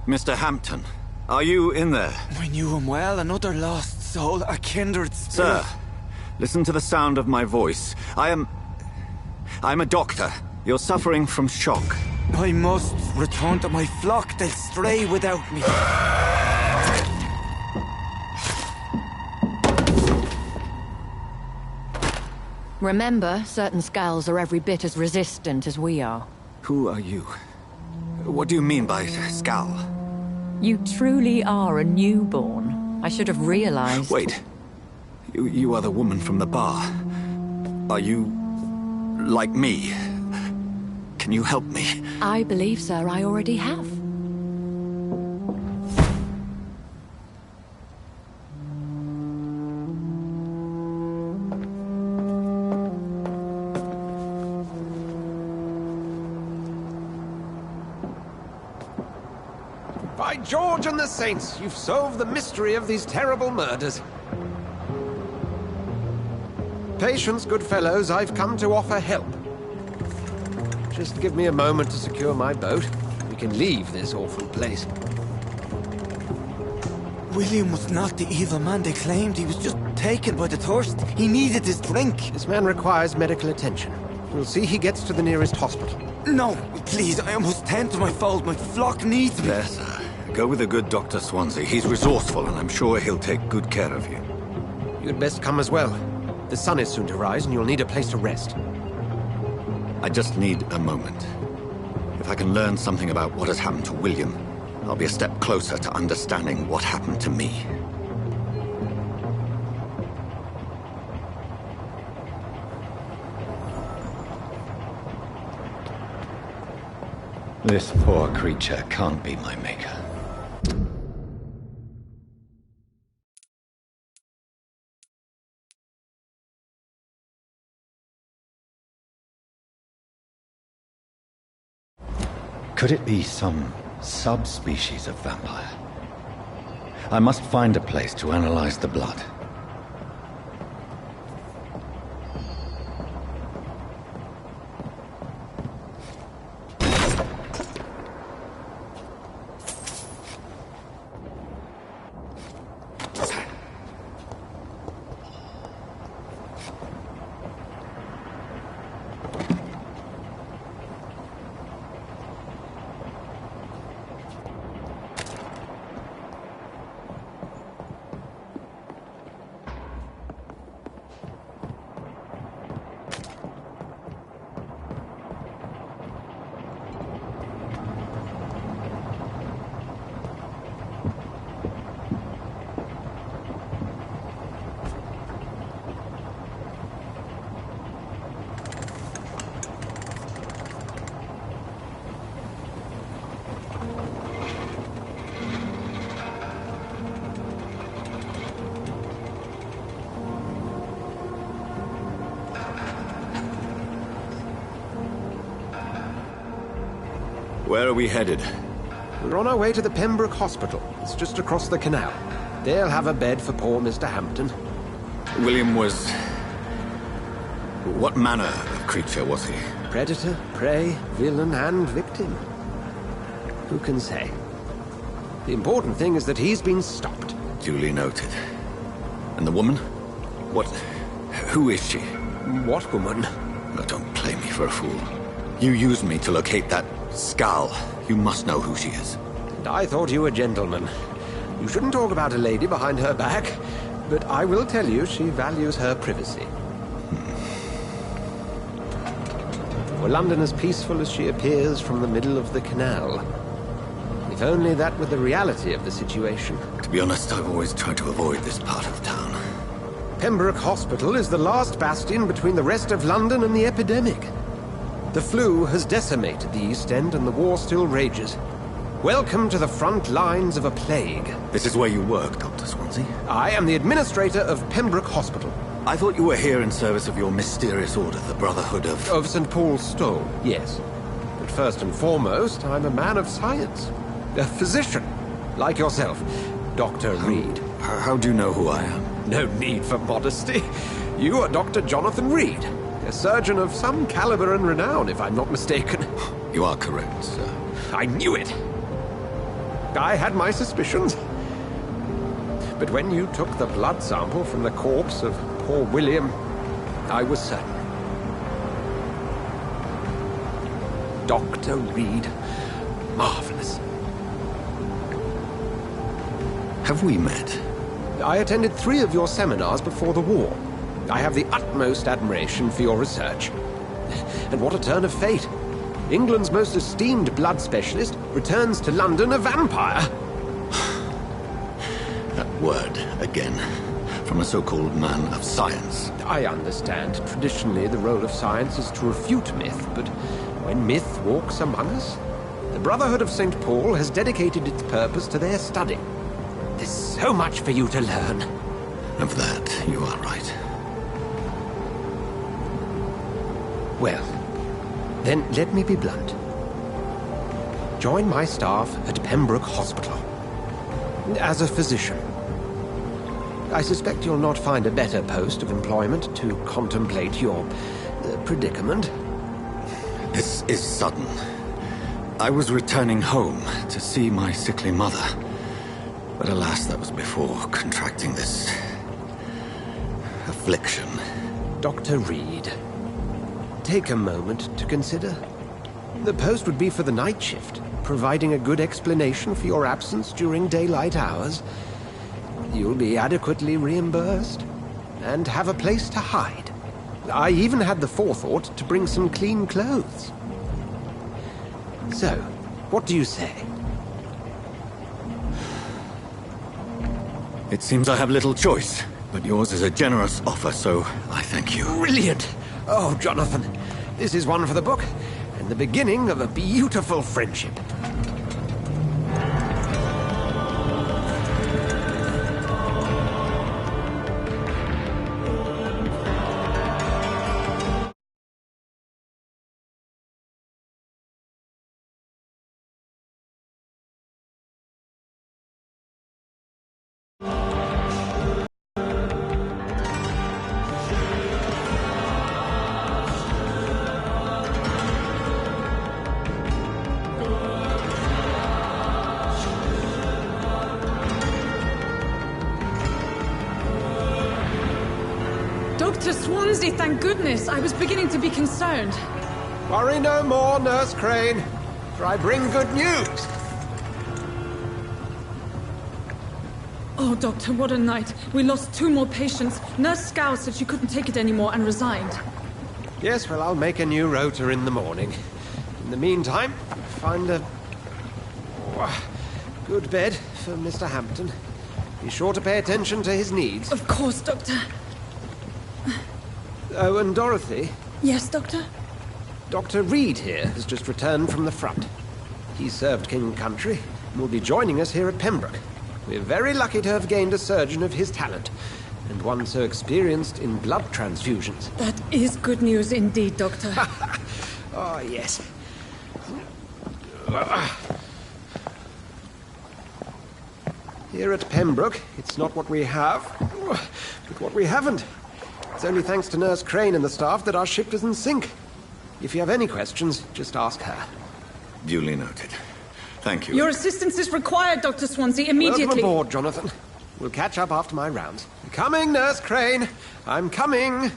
Mr. Hampton, are you in there? I knew him well, another lost soul, a kindred spirit. Sir, listen to the sound of my voice. I'm a doctor. You're suffering from shock. I must return to my flock. They'll stray without me. Remember, certain skulls are every bit as resistant as we are. Who are you? What do you mean by skull? You truly are a newborn. I should have realized. Wait. You are the woman from the bar. Are you like me? Can you help me? I believe, sir, I already have. By George and the Saints, you've solved the mystery of these terrible murders. Patience, good fellows, I've come to offer help. Just give me a moment to secure my boat. We can leave this awful place. William was not the evil man they claimed. He was just taken by the thirst. He needed his drink. This man requires medical attention. We'll see he gets to the nearest hospital. No, please, I must tend to my fold. My flock needs me. There, sir. Go with the good Dr. Swansea. He's resourceful, and I'm sure he'll take good care of you. You'd best come as well. The sun is soon to rise, and you'll need a place to rest. I just need a moment. If I can learn something about what has happened to William, I'll be a step closer to understanding what happened to me. This poor creature can't be my maker. Could it be some subspecies of vampire? I must find a place to analyze the blood. Where are we headed? We're on our way to the Pembroke Hospital. It's just across the canal. They'll have a bed for poor Mr. Hampton. William was... What manner of creature was he? Predator, prey, villain, and victim. Who can say? The important thing is that he's been stopped. Duly noted. And the woman? What... Who is she? What woman? Oh, don't play me for a fool. You used me to locate that skull. You must know who she is. And I thought you a gentleman. You shouldn't talk about a lady behind her back, but I will tell you she values her privacy. Were London as peaceful as she appears from the middle of the canal? If only that were the reality of the situation. To be honest, I've always tried to avoid this part of town. Pembroke Hospital is the last bastion between the rest of London and the epidemic. The flu has decimated the East End and the war still rages. Welcome to the front lines of a plague. This is where you work, Dr. Swansea? I am the administrator of Pembroke Hospital. I thought you were here in service of your mysterious order, the Brotherhood of... Of St. Paul's Stole, yes. But first and foremost, I'm a man of science. A physician, like yourself, Dr. Reed. How do you know who I am? No need for modesty. You are Dr. Jonathan Reed. A surgeon of some caliber and renown, if I'm not mistaken. You are correct, sir. I knew it! I had my suspicions. But when you took the blood sample from the corpse of poor William, I was certain. Dr. Reed. Marvelous. Have we met? I attended 3 of your seminars before the war. I have the utmost admiration for your research. And what a turn of fate. England's most esteemed blood specialist returns to London a vampire. That word, again. From a so-called man of science. I understand. Traditionally, the role of science is to refute myth, but when myth walks among us, the Brotherhood of St. Paul has dedicated its purpose to their study. There's so much for you to learn. Of that, you are right. Well, then let me be blunt. Join my staff at Pembroke Hospital. As a physician. I suspect you'll not find a better post of employment to contemplate your predicament. This is sudden. I was returning home to see my sickly mother. But alas, that was before contracting this... affliction. Dr. Reed. Take a moment to consider. The post would be for the night shift, providing a good explanation for your absence during daylight hours. You'll be adequately reimbursed, and have a place to hide. I even had the forethought to bring some clean clothes. So, what do you say? It seems I have little choice, but yours is a generous offer, so I thank you. Brilliant! Oh, Jonathan, this is one for the book, and and the beginning of a beautiful friendship. Dr. Swansea, thank goodness. I was beginning to be concerned. Worry no more, Nurse Crane, for I bring good news. Oh, Doctor, what a night. We lost 2 more patients. Nurse Scow said she couldn't take it anymore and resigned. Yes, well, I'll make a new rota in the morning. In the meantime, find a good bed for Mr. Hampton. Be sure to pay attention to his needs. Of course, Doctor. Oh, and Dorothy? Yes, Doctor? Dr. Reed here has just returned from the front. He served King and Country and will be joining us here at Pembroke. We're very lucky to have gained a surgeon of his talent, and one so experienced in blood transfusions. That is good news indeed, Doctor. Oh, yes. Here at Pembroke, it's not what we have, but what we haven't. It's only thanks to Nurse Crane and the staff that our ship doesn't sink. If you have any questions, just ask her. Duly noted. Thank you. Your assistance is required, Dr. Swansea, immediately. Welcome aboard, Jonathan. We'll catch up after my rounds. Coming, Nurse Crane. I'm coming.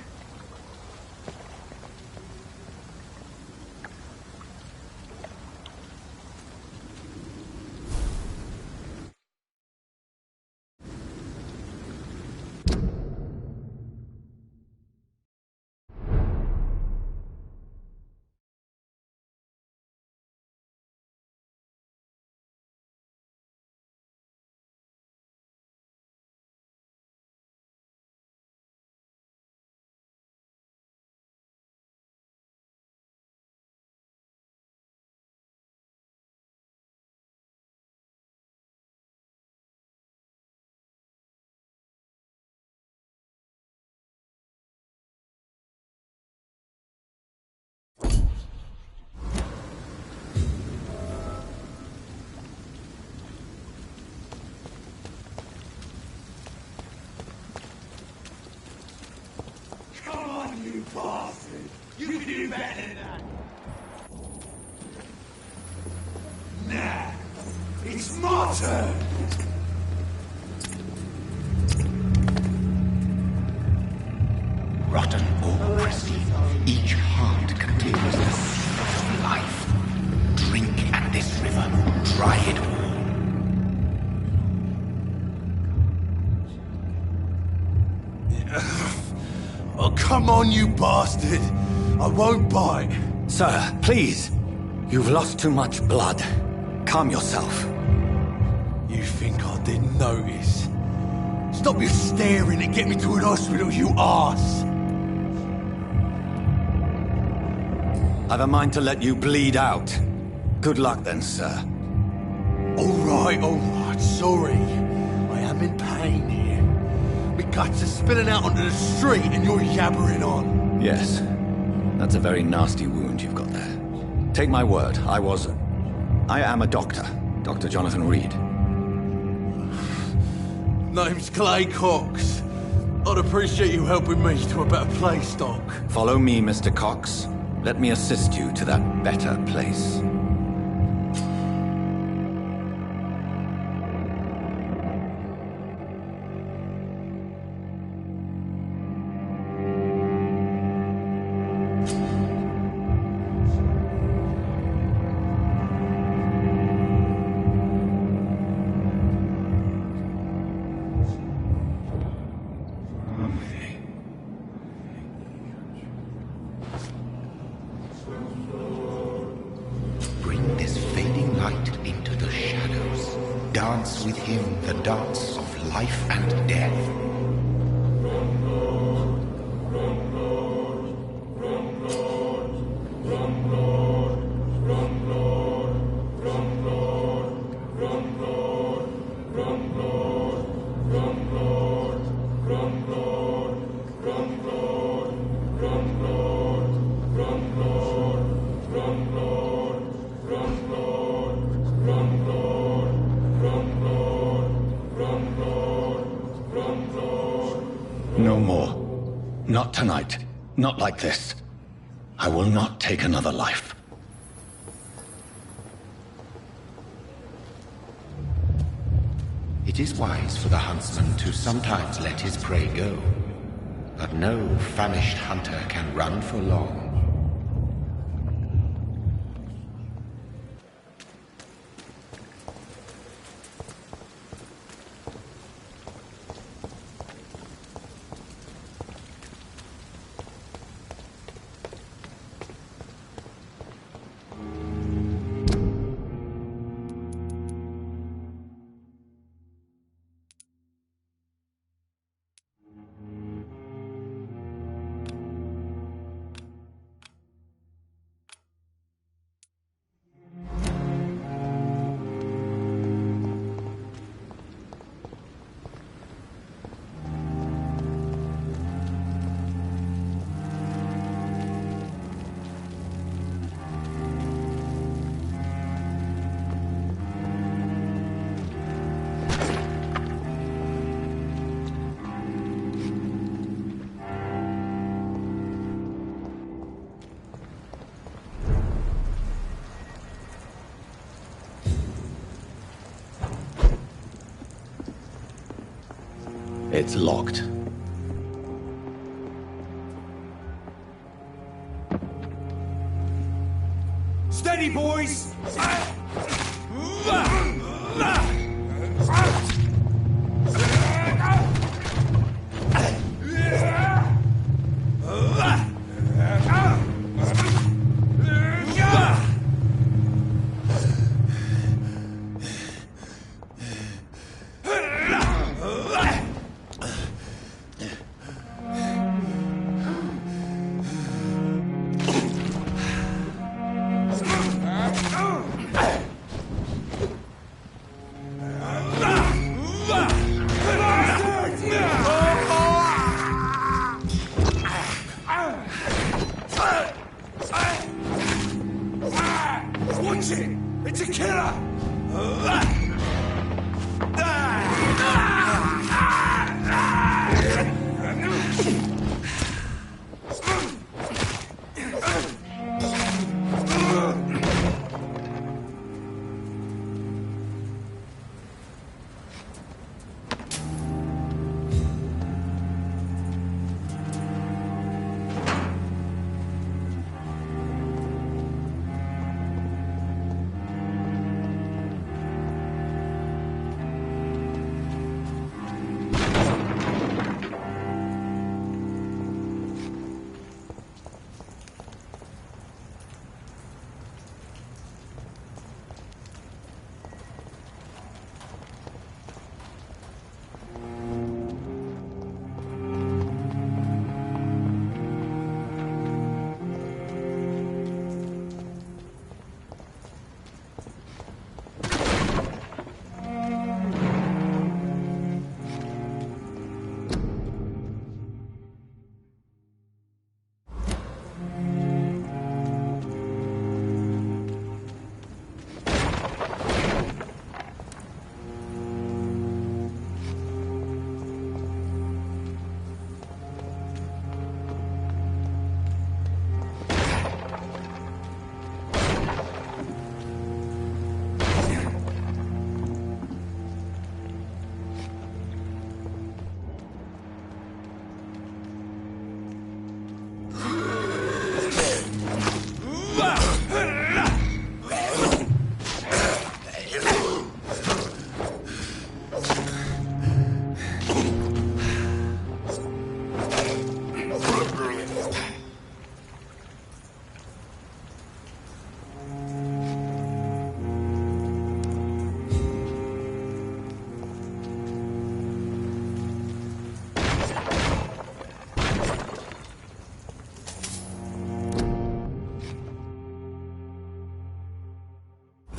You bastard! You can do better than that! Nah! It's my turn! Rotten or pristine, each heart contains the seed of life. Drink at this river, try it all. Oh, come on, you bastard! I won't bite. Sir, please. You've lost too much blood. Calm yourself. You think I didn't notice? Stop your staring and get me to an hospital, you arse! I've a mind to let you bleed out. Good luck then, sir. Alright, sorry. I am in pain here. My guts are spilling out onto the street and you're yabbering on. Yes. That's a very nasty wound you've got there. Take my word, I am a doctor. Dr. Jonathan Reed. Name's Clay Cox. I'd appreciate you helping me to a better place, Doc. Follow me, Mr. Cox. Let me assist you to that better place. Dance with him the dance of life and death. Not tonight. Not like this. I will not take another life. It is wise for the huntsman to sometimes let his prey go, but no famished hunter can run for long. It's locked. Steady, boys! Watch it! It's a killer!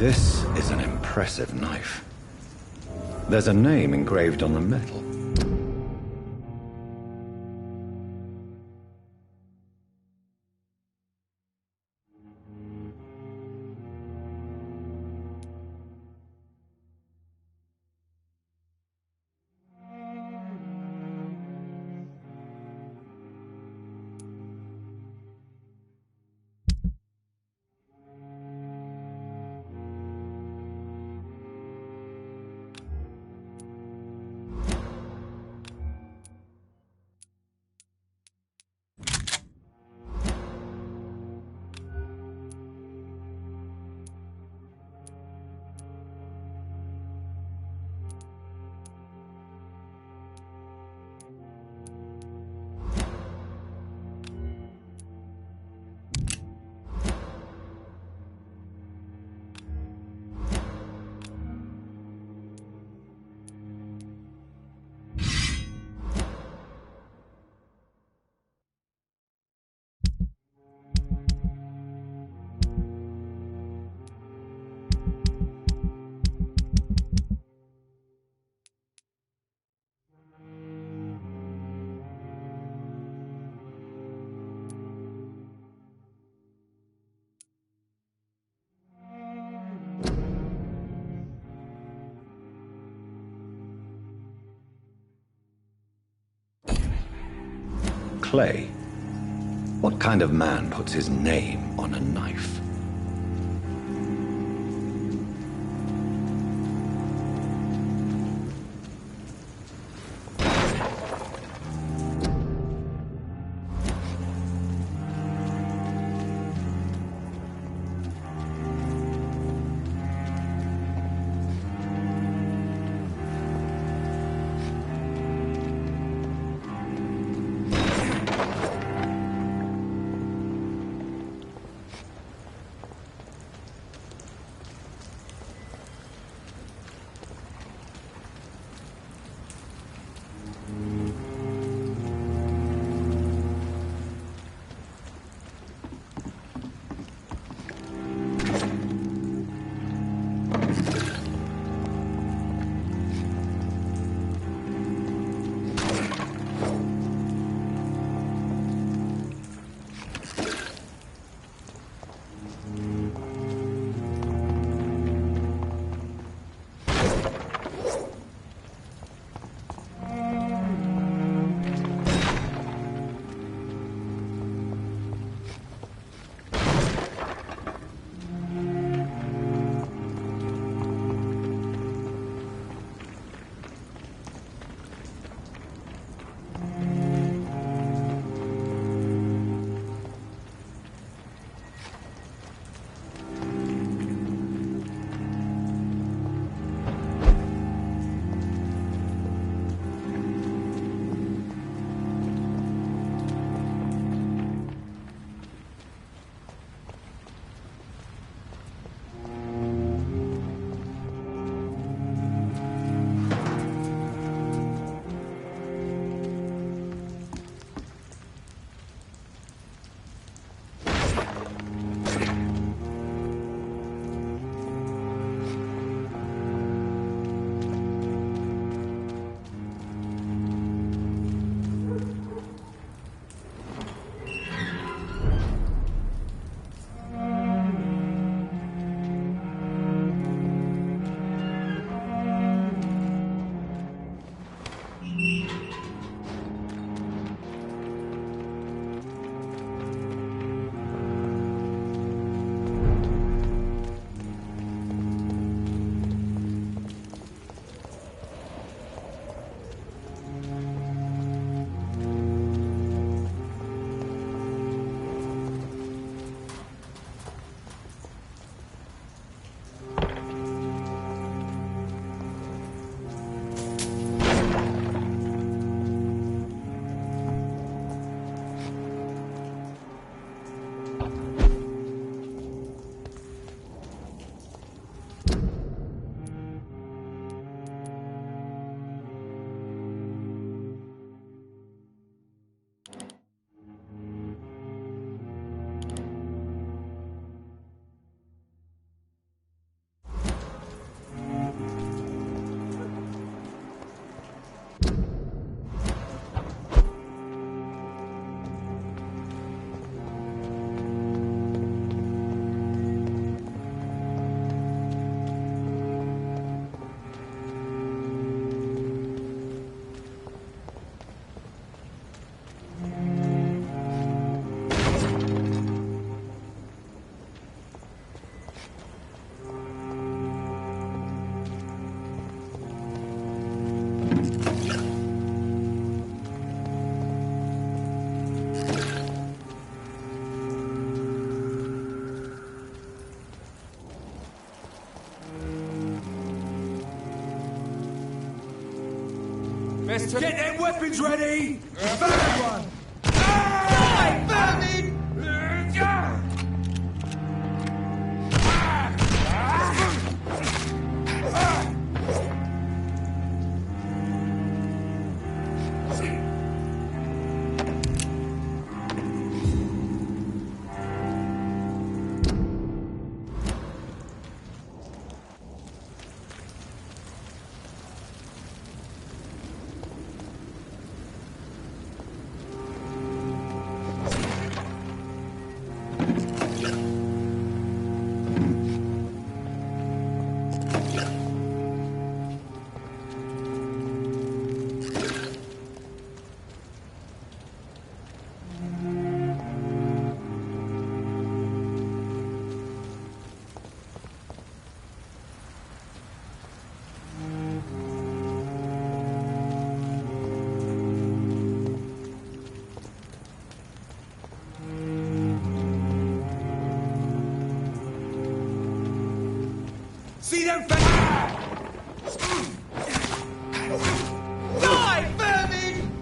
This is an impressive knife. There's a name engraved on the metal. clay. What kind of man puts his name on a knife? Get them weapons ready! Bad one! Die, vermin! See them fella! Die, vermin!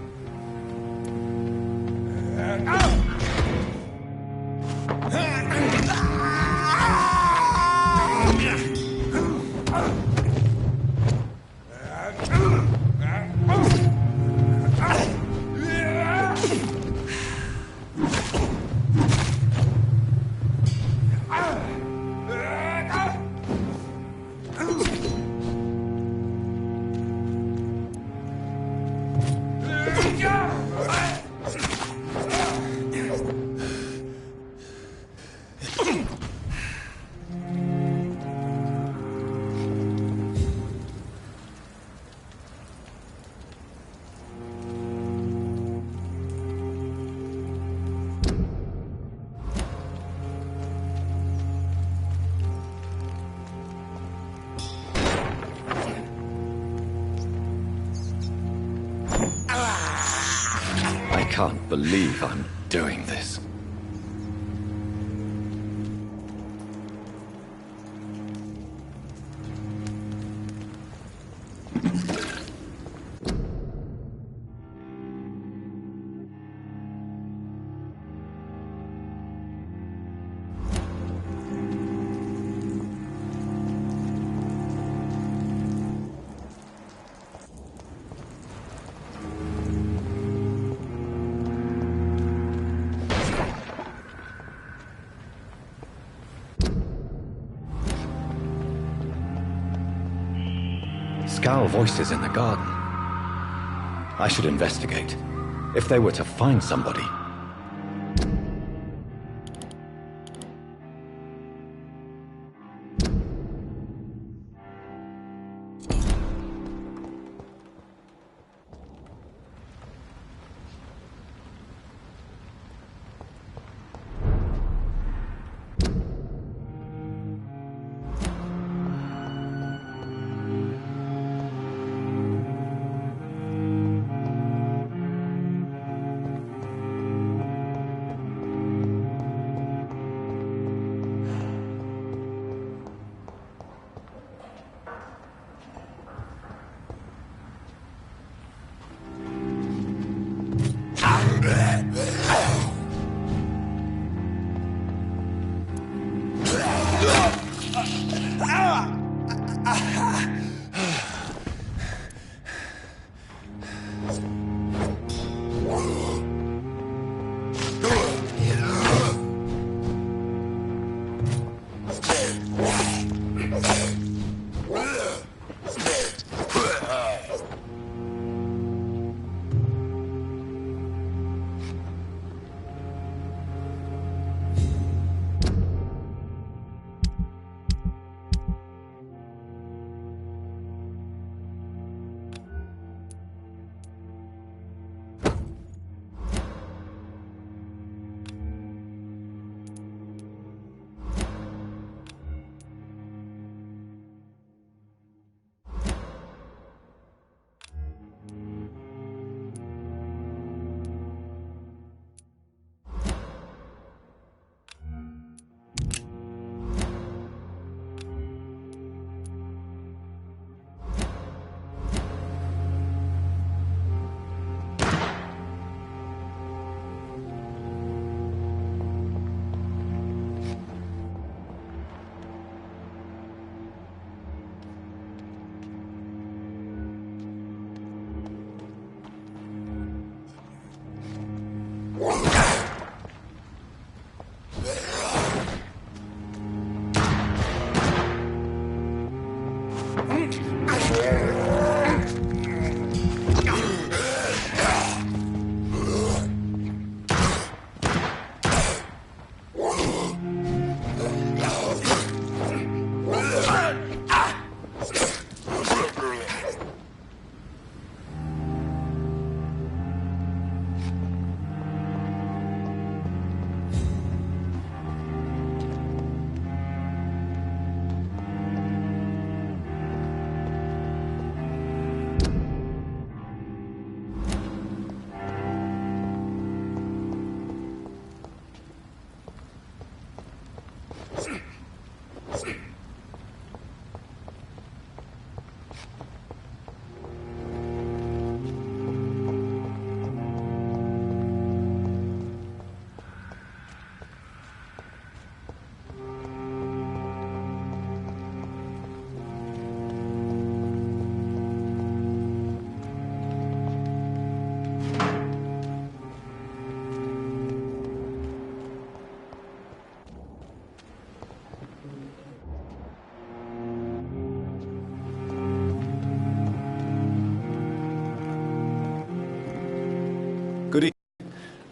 I can't believe I'm doing this. Scowl voices in the garden. I should investigate. If they were to find somebody.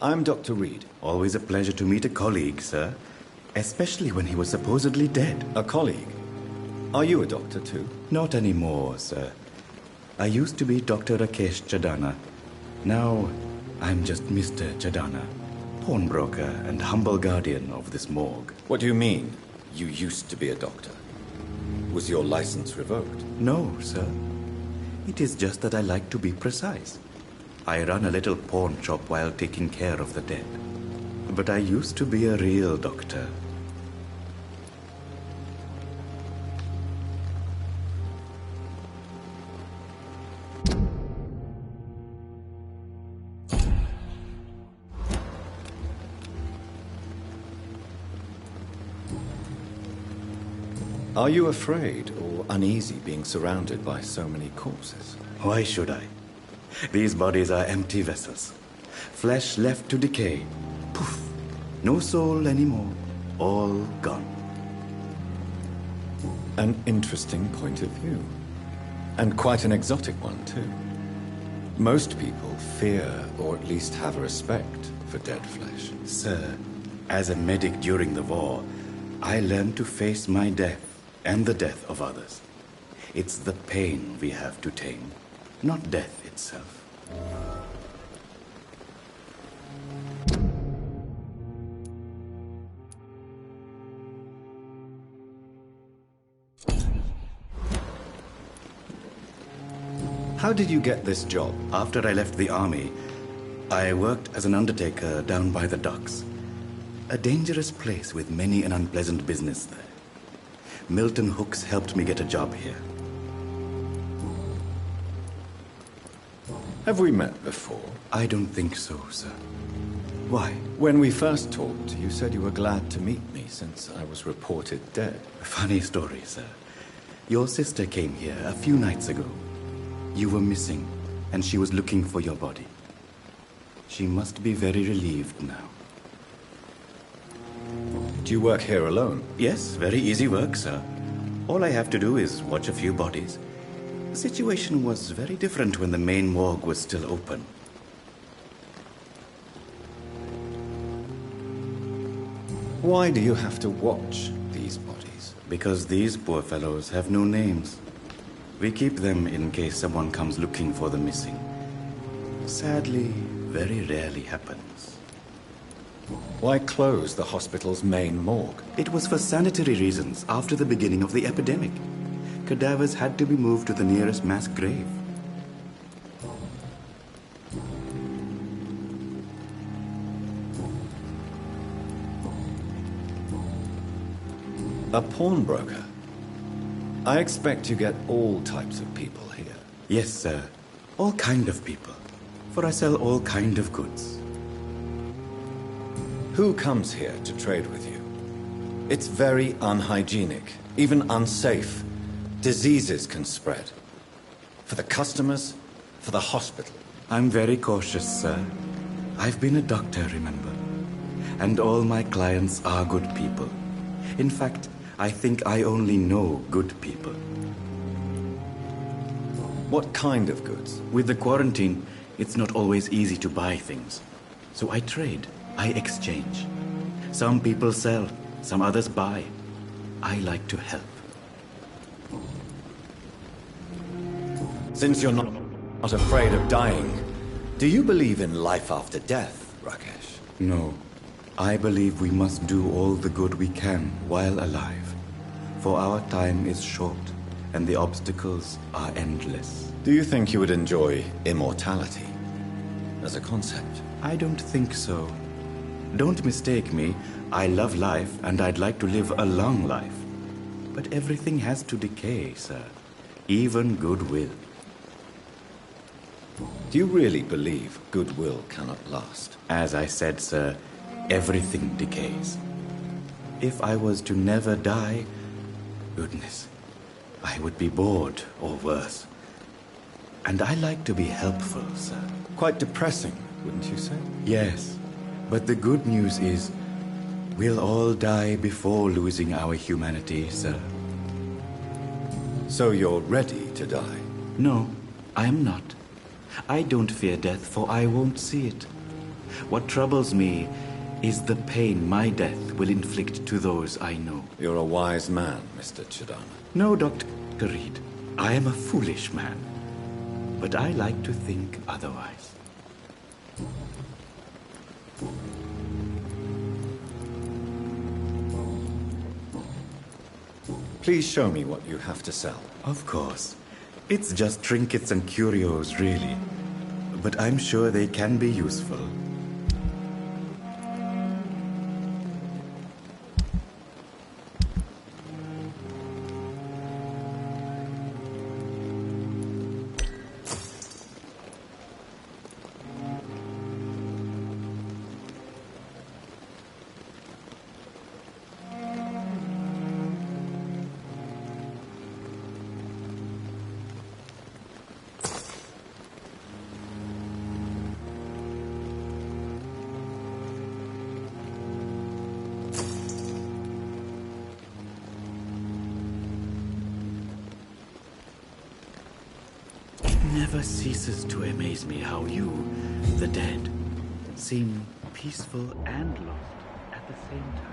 I'm Dr. Reed. Always a pleasure to meet a colleague, sir. Especially when he was supposedly dead. A colleague? Are you a doctor too? Not anymore, sir. I used to be Dr. Rakesh Chadana. Now, I'm just Mr. Chadana, pawnbroker and humble guardian of this morgue. What do you mean, you used to be a doctor? Was your license revoked? No, sir. It is just that I like to be precise. I run a little pawn shop while taking care of the dead. But I used to be a real doctor. Are you afraid or uneasy being surrounded by so many corpses? Why should I? These bodies are empty vessels. Flesh left to decay. Poof. No soul anymore. All gone. An interesting point of view. And quite an exotic one, too. Most people fear, or at least have a respect, for dead flesh. Sir, as a medic during the war, I learned to face my death and the death of others. It's the pain we have to tame, not death itself. How did you get this job? After I left the army, I worked as an undertaker down by the docks. A dangerous place with many an unpleasant business there. Milton Hooks helped me get a job here. Have we met before? I don't think so, sir. Why? When we first talked, you said you were glad to meet me since I was reported dead. A funny story, sir. Your sister came here a few nights ago. You were missing, and she was looking for your body. She must be very relieved now. Do you work here alone? Yes, very easy work, sir. All I have to do is watch a few bodies. The situation was very different when the main morgue was still open. Why do you have to watch these bodies? Because these poor fellows have no names. We keep them in case someone comes looking for the missing. Sadly, very rarely happens. Why close the hospital's main morgue? It was for sanitary reasons after the beginning of the epidemic. Cadavers had to be moved to the nearest mass grave. A pawnbroker? I expect you get all types of people here. Yes, sir. All kind of people. For I sell all kind of goods. Who comes here to trade with you? It's very unhygienic, even unsafe. Diseases can spread. For the customers, for the hospital. I'm very cautious, sir. I've been a doctor, remember? And all my clients are good people. In fact, I think I only know good people. What kind of goods? With the quarantine, it's not always easy to buy things. So I trade. I exchange. Some people sell, some others buy. I like to help. Since you're not afraid of dying, do you believe in life after death, Rakesh? No. I believe we must do all the good we can while alive. For our time is short, and the obstacles are endless. Do you think you would enjoy immortality as a concept? I don't think so. Don't mistake me. I love life, and I'd like to live a long life. But everything has to decay, sir. Even goodwill. Do you really believe goodwill cannot last? As I said, sir, everything decays. If I was to never die, goodness, I would be bored or worse. And I like to be helpful, sir. Quite depressing, wouldn't you say? Yes, but the good news is we'll all die before losing our humanity, sir. So you're ready to die? No, I'm not. I don't fear death, for I won't see it. What troubles me is the pain my death will inflict to those I know. You're a wise man, Mr. Chidana. No, Dr. Reed. I am a foolish man. But I like to think otherwise. Please show me what you have to sell. Of course. It's just trinkets and curios, really. But I'm sure they can be useful. Never ceases to amaze me how you, the dead, seem peaceful and lost at the same time.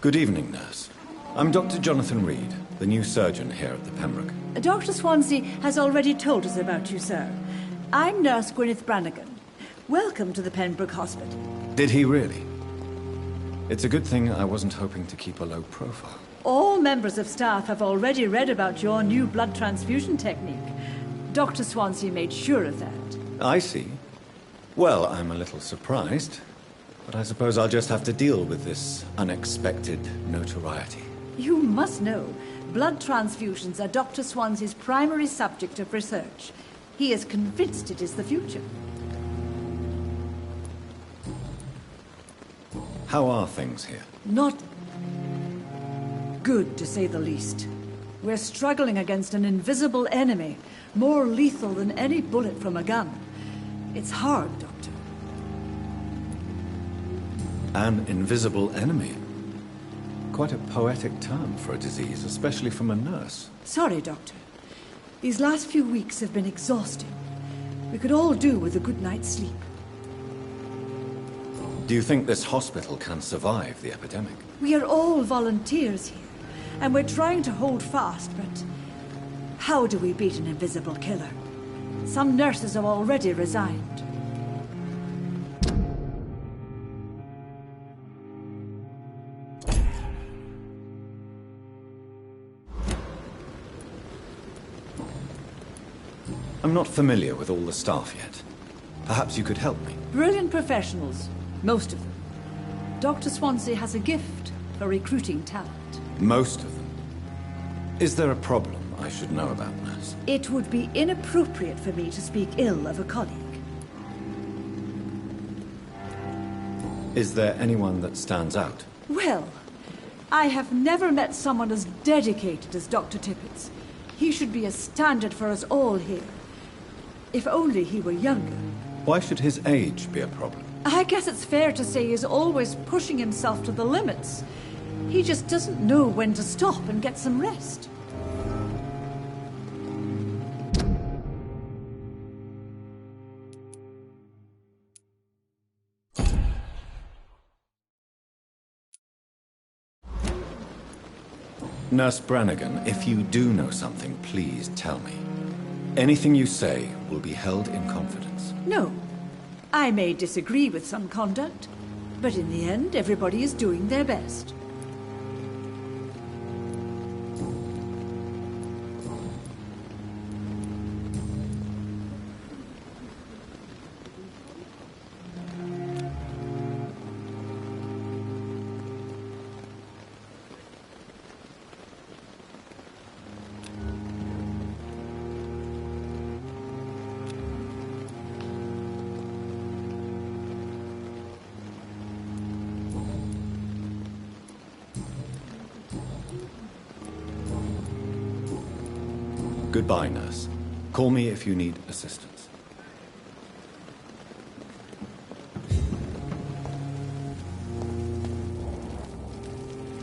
Good evening, nurse. I'm Dr. Jonathan Reed, the new surgeon here at the Pembroke. Dr. Swansea has already told us about you, sir. I'm Nurse Gwyneth Brannigan. Welcome to the Pembroke Hospital. Did he really? It's a good thing I wasn't hoping to keep a low profile. All members of staff have already read about your new blood transfusion technique. Dr. Swansea made sure of that. I see. Well, I'm a little surprised, but I suppose I'll just have to deal with this unexpected notoriety. You must know, blood transfusions are Dr. Swansea's primary subject of research. He is convinced it is the future. How are things here? Not good, to say the least. We're struggling against an invisible enemy, more lethal than any bullet from a gun. It's hard, Doctor. An invisible enemy? Quite a poetic term for a disease, especially from a nurse. Sorry, Doctor. These last few weeks have been exhausting. We could all do with a good night's sleep. Do you think this hospital can survive the epidemic? We are all volunteers here, and we're trying to hold fast, but how do we beat an invisible killer? Some nurses have already resigned. I'm not familiar with all the staff yet. Perhaps you could help me. Brilliant professionals, most of them. Dr. Swansea has a gift for recruiting talent. Most of them. Is there a problem I should know about, nurse? It would be inappropriate for me to speak ill of a colleague. Is there anyone that stands out? Well, I have never met someone as dedicated as Dr. Tippett's. He should be a standard for us all here. If only he were younger. Why should his age be a problem? I guess it's fair to say he's always pushing himself to the limits. He just doesn't know when to stop and get some rest. Nurse Brannigan, if you do know something, please tell me. Anything you say will be held in confidence. No. I may disagree with some conduct, but in the end, everybody is doing their best. Goodbye, nurse. Call me if you need assistance.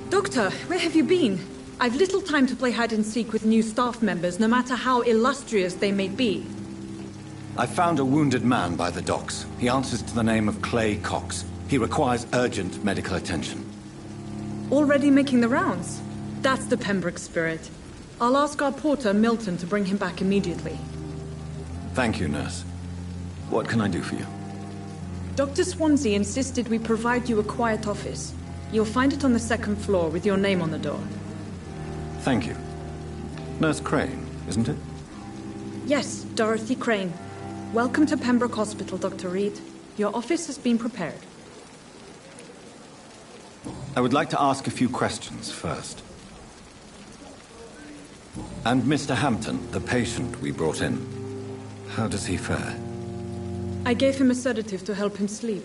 Doctor, where have you been? I've little time to play hide and seek with new staff members, no matter how illustrious they may be. I found a wounded man by the docks. He answers to the name of Clay Cox. He requires urgent medical attention. Already making the rounds? That's the Pembroke spirit. I'll ask our porter, Milton, to bring him back immediately. Thank you, nurse. What can I do for you? Dr. Swansea insisted we provide you a quiet office. You'll find it on the second floor with your name on the door. Thank you. Nurse Crane, isn't it? Yes, Dorothy Crane. Welcome to Pembroke Hospital, Dr. Reed. Your office has been prepared. I would like to ask a few questions first. And Mr. Hampton, the patient we brought in, how does he fare? I gave him a sedative to help him sleep.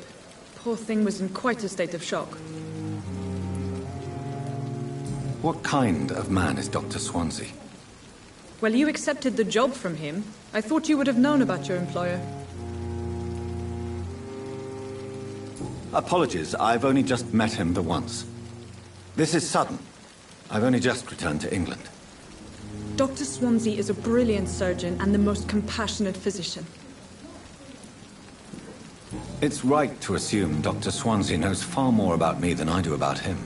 Poor thing was in quite a state of shock. What kind of man is Dr. Swansea? Well, you accepted the job from him. I thought you would have known about your employer. Apologies, I've only just met him the once. This is sudden. I've only just returned to England. Dr. Swansea is a brilliant surgeon and the most compassionate physician. It's right to assume Dr. Swansea knows far more about me than I do about him.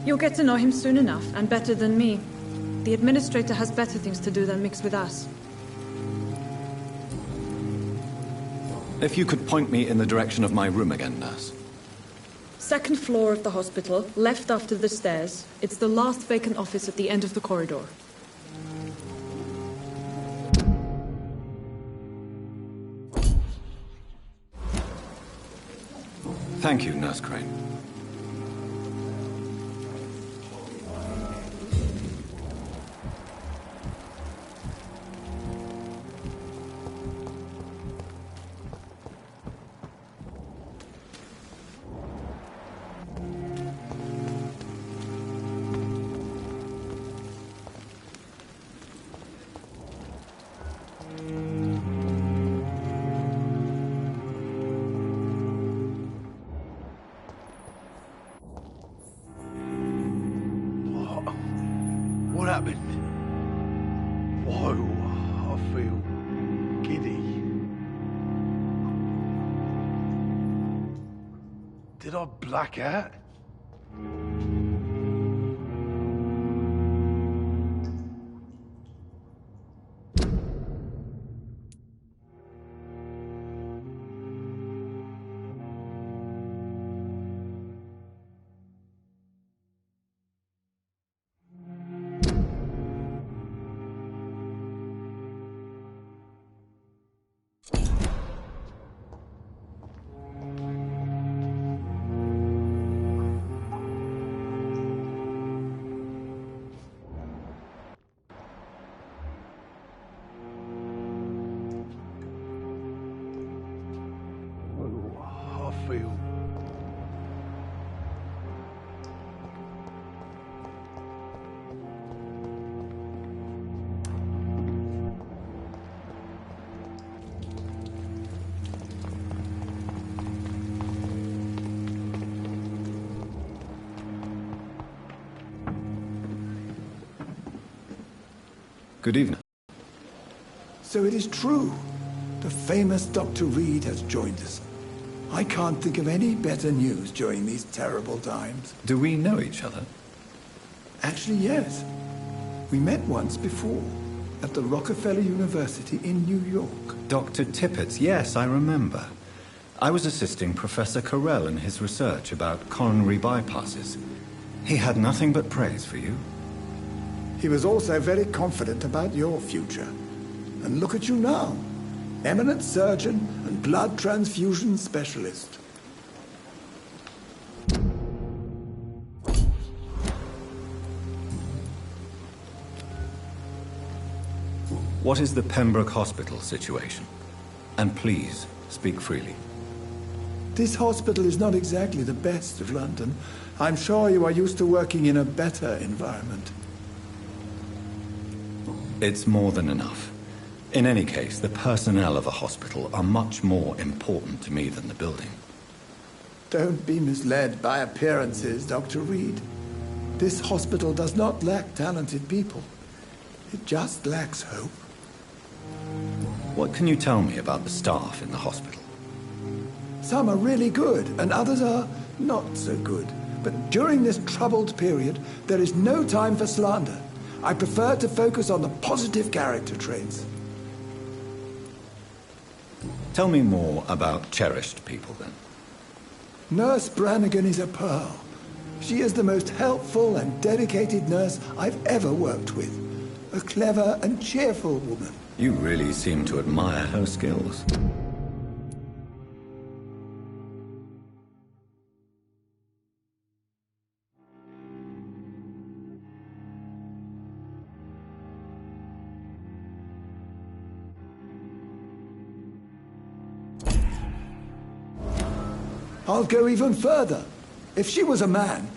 You'll get to know him soon enough, and better than me. The administrator has better things to do than mix with us. If you could point me in the direction of my room again, nurse. Second floor of the hospital, left after the stairs. It's the last vacant office at the end of the corridor. Thank you, Nurse Crane. happened? Whoa, I feel giddy. Did I black out? Feel. Good evening. So it is true. The famous Dr. Reed has joined us. I can't think of any better news during these terrible times. Do we know each other? Actually, yes. We met once before, at the Rockefeller University in New York. Dr. Tippets, yes, I remember. I was assisting Professor Carell in his research about coronary bypasses. He had nothing but praise for you. He was also very confident about your future. And look at you now. Eminent surgeon and blood transfusion specialist. What is the Pembroke Hospital situation? And please, speak freely. This hospital is not exactly the best of London. I'm sure you are used to working in a better environment. It's more than enough. In any case, the personnel of a hospital are much more important to me than the building. Don't be misled by appearances, Dr. Reed. This hospital does not lack talented people. It just lacks hope. What can you tell me about the staff in the hospital? Some are really good, and others are not so good. But during this troubled period, there is no time for slander. I prefer to focus on the positive character traits. Tell me more about cherished people, then. Nurse Brannigan is a pearl. She is the most helpful and dedicated nurse I've ever worked with. A clever and cheerful woman. You really seem to admire her skills. I'll go even further. If she was a man,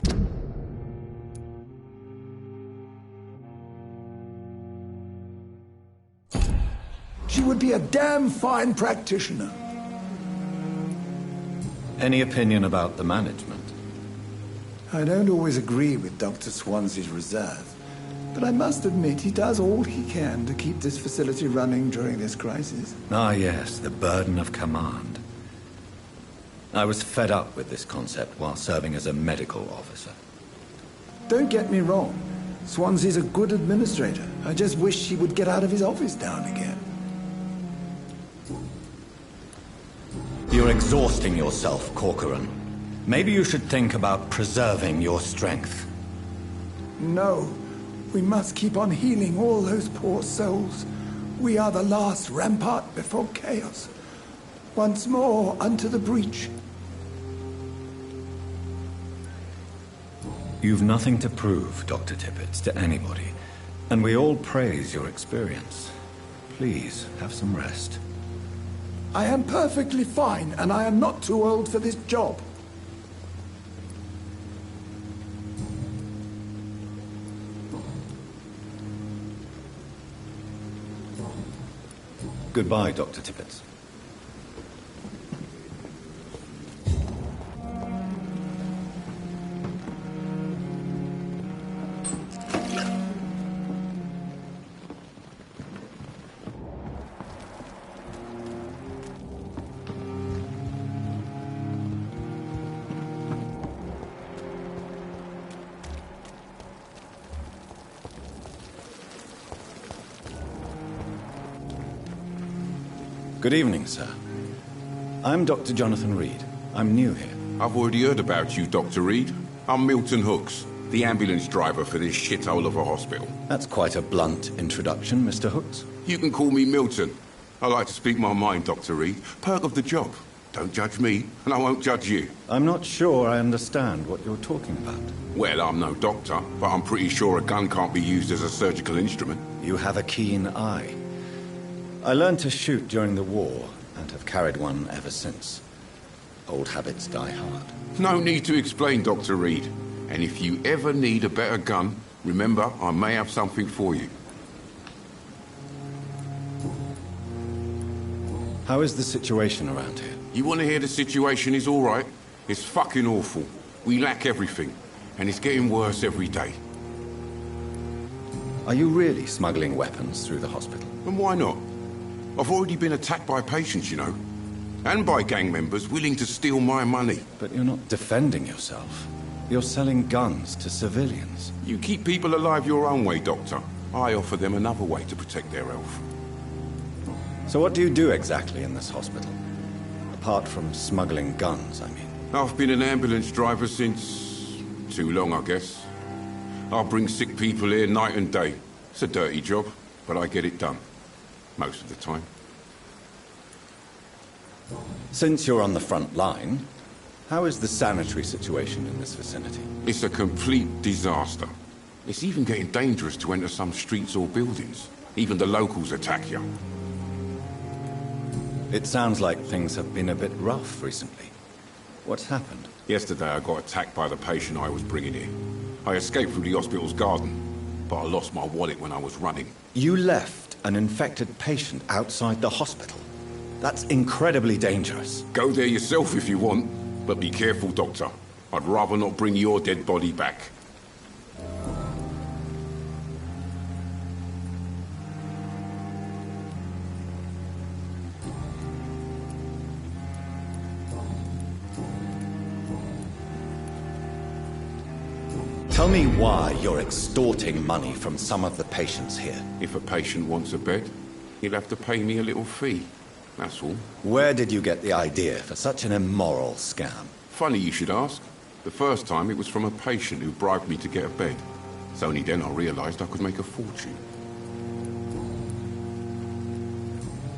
she would be a damn fine practitioner. Any opinion about the management? I don't always agree with Dr. Swansea's reserve, but I must admit he does all he can to keep this facility running during this crisis. Ah, yes, the burden of command. I was fed up with this concept while serving as a medical officer. Don't get me wrong. Swansea's a good administrator. I just wish he would get out of his office now and again. You're exhausting yourself, Corcoran. Maybe you should think about preserving your strength. No. We must keep on healing all those poor souls. We are the last rampart before chaos. Once more unto the breach. You've nothing to prove, Dr. Tippets, to anybody, and we all praise your experience. Please, have some rest. I am perfectly fine, and I am not too old for this job. Goodbye, Dr. Tippets. Good evening, sir. I'm Dr. Jonathan Reed. I'm new here. I've already heard about you, Dr. Reed. I'm Milton Hooks, the ambulance driver for this shithole of a hospital. That's quite a blunt introduction, Mr. Hooks. You can call me Milton. I like to speak my mind, Dr. Reed. Perk of the job. Don't judge me, and I won't judge you. I'm not sure I understand what you're talking about. Well, I'm no doctor, but I'm pretty sure a gun can't be used as a surgical instrument. You have a keen eye. I learned to shoot during the war, and have carried one ever since. Old habits die hard. No need to explain, Dr. Reed. And if you ever need a better gun, remember, I may have something for you. How is the situation around here? You want to hear the situation is all right? It's fucking awful. We lack everything, and it's getting worse every day. Are you really smuggling weapons through the hospital? And why not? I've already been attacked by patients, you know. And by gang members willing to steal my money. But you're not defending yourself. You're selling guns to civilians. You keep people alive your own way, Doctor. I offer them another way to protect their health. So what do you do exactly in this hospital? Apart from smuggling guns, I mean. I've been an ambulance driver since... too long, I guess. I bring sick people here night and day. It's a dirty job, but I get it done. Most of the time. Since you're on the front line, how is the sanitary situation in this vicinity? It's a complete disaster. It's even getting dangerous to enter some streets or buildings. Even the locals attack you. It sounds like things have been a bit rough recently. What's happened? Yesterday I got attacked by the patient I was bringing in. I escaped through the hospital's garden, but I lost my wallet when I was running. You left an infected patient outside the hospital? That's incredibly dangerous. Go there yourself if you want, but be careful, Doctor. I'd rather not bring your dead body back. Tell me why you're extorting money from some of the patients here. If a patient wants a bed, he'll have to pay me a little fee. That's all. Where did you get the idea for such an immoral scam? Funny you should ask. The first time it was from a patient who bribed me to get a bed. It's only then I realized I could make a fortune.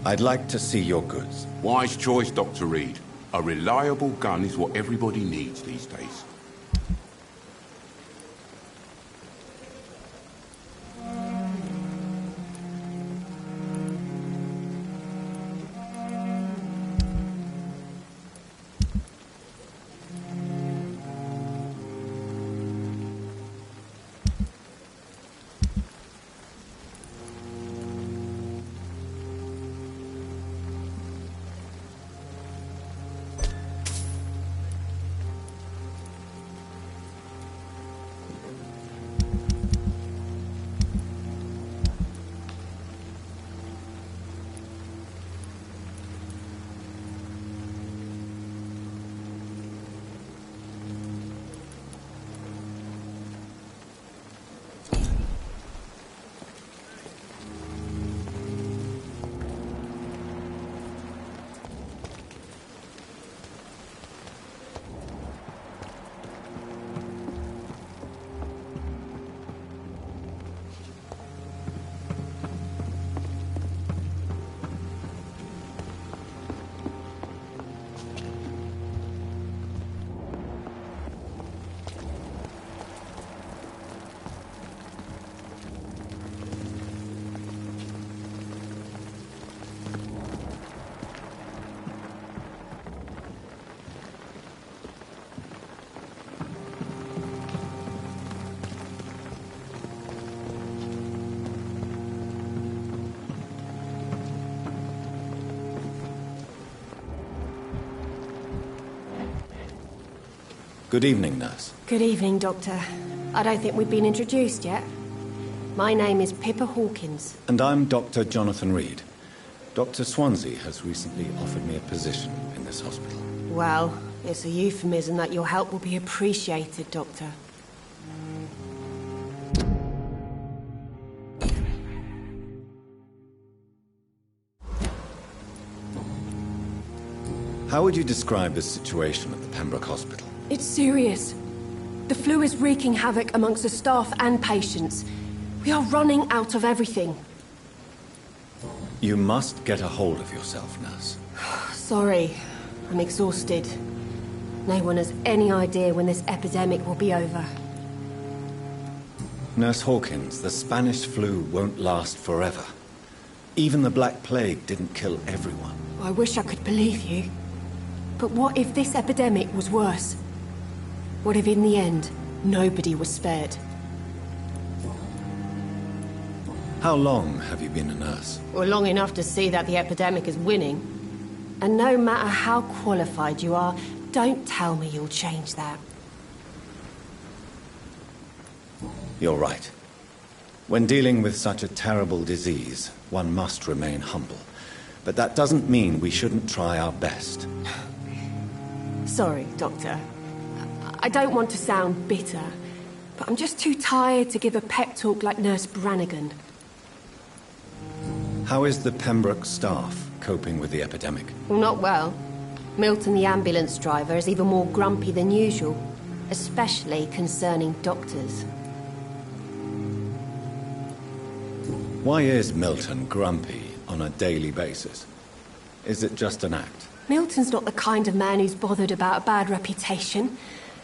I'd like to see your goods. Wise choice, Dr. Reed. A reliable gun is what everybody needs these days. Good evening, nurse. Good evening, Doctor. I don't think we've been introduced yet. My name is Pippa Hawkins. And I'm Dr. Jonathan Reed. Dr. Swansea has recently offered me a position in this hospital. Well, it's a euphemism that your help will be appreciated, Doctor. How would you describe the situation at the Pembroke Hospital? It's serious. The flu is wreaking havoc amongst the staff and patients. We are running out of everything. You must get a hold of yourself, nurse. Sorry, I'm exhausted. No one has any idea when this epidemic will be over. Nurse Hawkins, the Spanish flu won't last forever. Even the Black Plague didn't kill everyone. I wish I could believe you. But what if this epidemic was worse? What if in the end, nobody was spared? How long have you been a nurse? Well, long enough to see that the epidemic is winning. And no matter how qualified you are, don't tell me you'll change that. You're right. When dealing with such a terrible disease, one must remain humble. But that doesn't mean we shouldn't try our best. Sorry, Doctor. I don't want to sound bitter, but I'm just too tired to give a pep talk like Nurse Brannigan. How is the Pembroke staff coping with the epidemic? Well, not well. Milton, the ambulance driver, is even more grumpy than usual, especially concerning doctors. Why is Milton grumpy on a daily basis? Is it just an act? Milton's not the kind of man who's bothered about a bad reputation,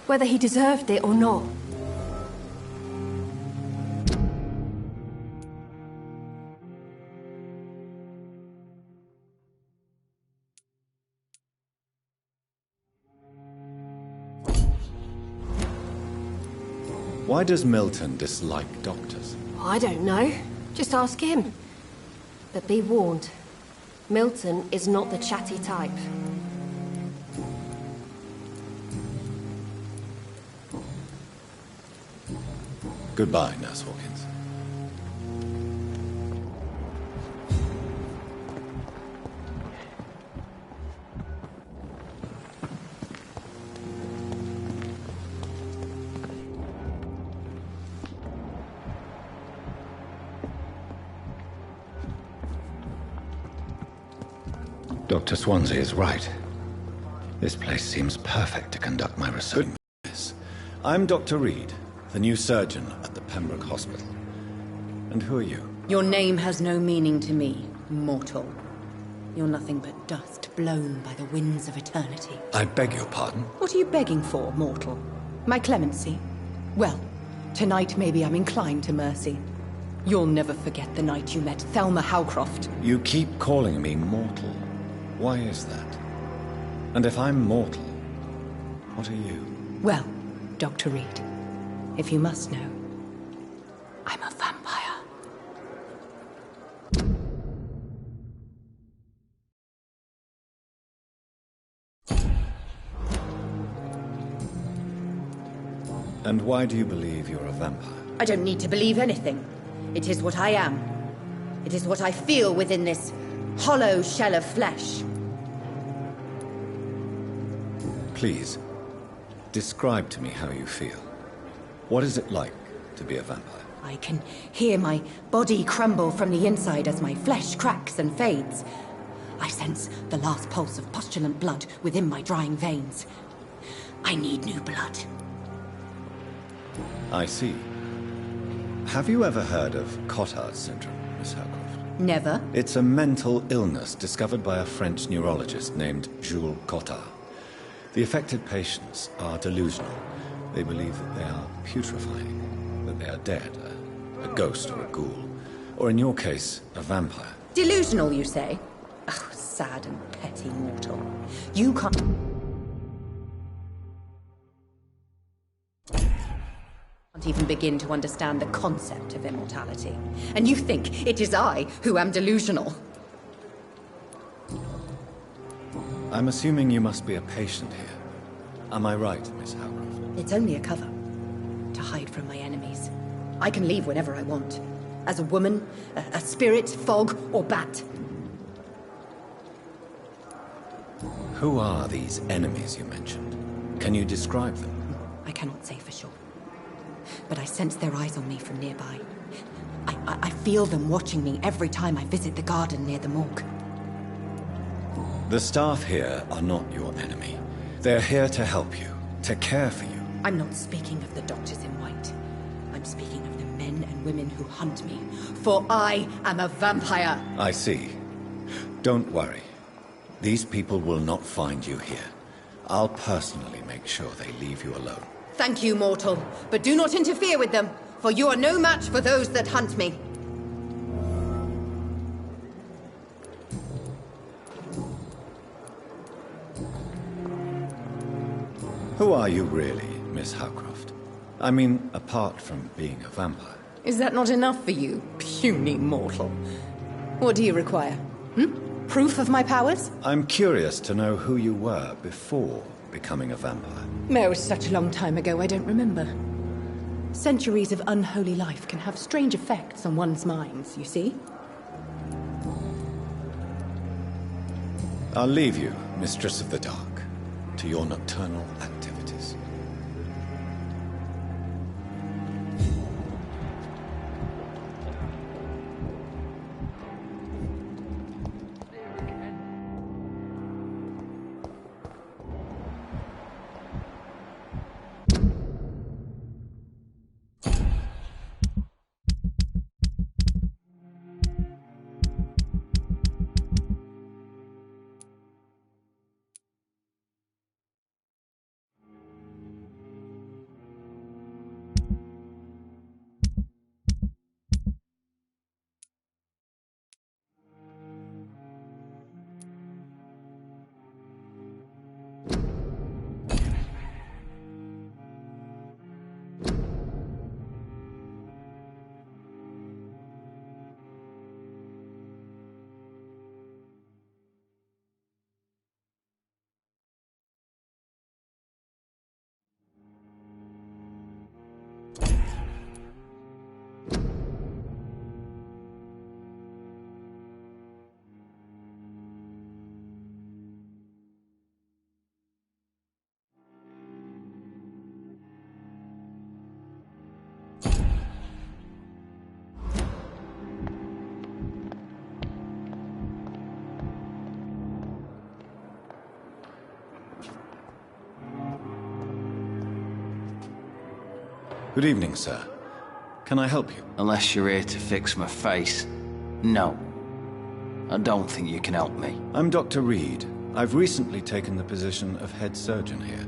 whether he deserved it or not. Why does Milton dislike doctors? I don't know. Just ask him. But be warned, Milton is not the chatty type. Goodbye, Nurse Hawkins. Dr. Swansea is right. This place seems perfect to conduct my research. Yes. I'm Dr. Reed, the new surgeon at the Pembroke Hospital. And who are you? Your name has no meaning to me, mortal. You're nothing but dust blown by the winds of eternity. I beg your pardon? What are you begging for, mortal? My clemency? Well, tonight maybe I'm inclined to mercy. You'll never forget the night you met Thelma Howcroft. You keep calling me mortal. Why is that? And if I'm mortal, what are you? Well, Dr. Reed, if you must know, I'm a vampire. And why do you believe you're a vampire? I don't need to believe anything. It is what I am. It is what I feel within this hollow shell of flesh. Please, describe to me how you feel. What is it like to be a vampire? I can hear my body crumble from the inside as my flesh cracks and fades. I sense the last pulse of postulant blood within my drying veins. I need new blood. I see. Have you ever heard of Cotard's syndrome, Miss Howcroft? Never. It's a mental illness discovered by a French neurologist named Jules Cotard. The affected patients are delusional. They believe that they are putrefying, that they are dead, a ghost or a ghoul, or in your case, a vampire. Delusional, you say? Oh, sad and petty mortal. You can't even begin to understand the concept of immortality. And you think it is I who am delusional. I'm assuming you must be a patient here. Am I right, Miss Howcroft? It's only a cover. To hide from my enemies. I can leave whenever I want. As a woman, a spirit, fog, or bat. Who are these enemies you mentioned? Can you describe them? I cannot say for sure. But I sense their eyes on me from nearby. I feel them watching me every time I visit the garden near the morgue. The staff here are not your enemy. They're here to help you, to care for you. I'm not speaking of the doctors in white. I'm speaking of the men and women who hunt me. For I am a vampire. I see. Don't worry. These people will not find you here. I'll personally make sure they leave you alone. Thank you, mortal. But do not interfere with them, for you are no match for those that hunt me. Who are you really, Miss Howcroft? I mean, apart from being a vampire. Is that not enough for you, puny mortal? What do you require? Proof of my powers? I'm curious to know who you were before becoming a vampire. It was such a long time ago, I don't remember. Centuries of unholy life can have strange effects on one's minds, you see? I'll leave you, Mistress of the Dark, to your nocturnal activities. Good evening, sir. Can I help you? Unless you're here to fix my face. No. I don't think you can help me. I'm Dr. Reed. I've recently taken the position of head surgeon here.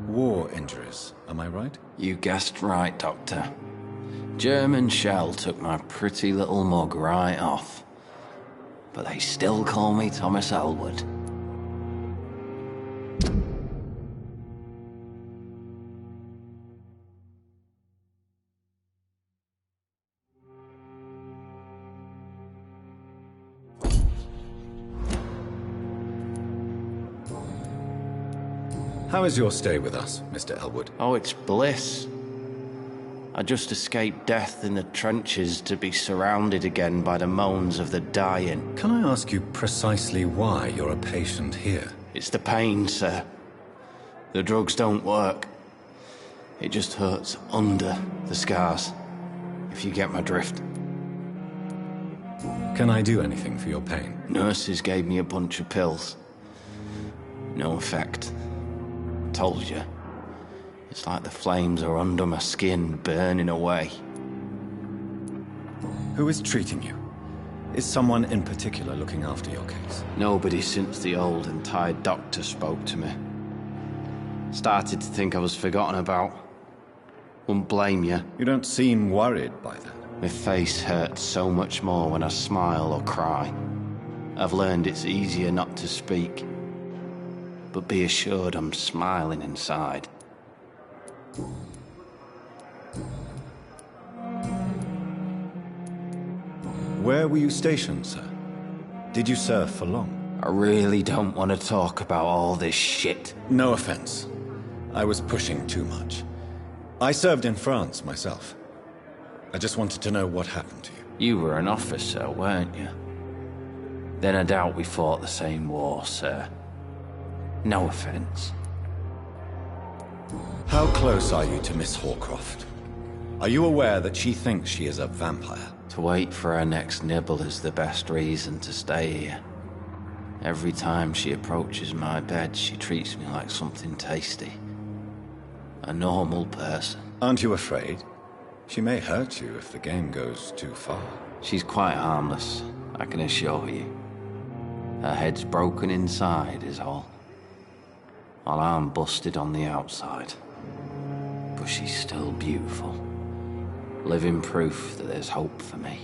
War injuries, am I right? You guessed right, Doctor. German shell took my pretty little mug right off. But they still call me Thomas Elwood. How is your stay with us, Mr. Elwood? Oh, it's bliss. I just escaped death in the trenches to be surrounded again by the moans of the dying. Can I ask you precisely why you're a patient here? It's the pain, sir. The drugs don't work. It just hurts under the scars, if you get my drift. Can I do anything for your pain? Nurses gave me a bunch of pills. No effect. Told you. It's like the flames are under my skin, burning away. Who is treating you? Is someone in particular looking after your case? Nobody since the old and tired doctor spoke to me. Started to think I was forgotten about. Wouldn't blame you. You don't seem worried by that. My face hurts so much more when I smile or cry. I've learned it's easier not to speak. But be assured I'm smiling inside. Where were you stationed, sir? Did you serve for long? I really don't want to talk about all this shit. No offense. I was pushing too much. I served in France myself. I just wanted to know what happened to you. You were an officer, weren't you? Then I doubt we fought the same war, sir. No offense. How close are you to Miss Hawcroft? Are you aware that she thinks she is a vampire? To wait for her next nibble is the best reason to stay here. Every time she approaches my bed, she treats me like something tasty. A normal person. Aren't you afraid? She may hurt you if the game goes too far. She's quite harmless, I can assure you. Her head's broken inside is all. While I'm busted on the outside. But she's still beautiful. Living proof that there's hope for me.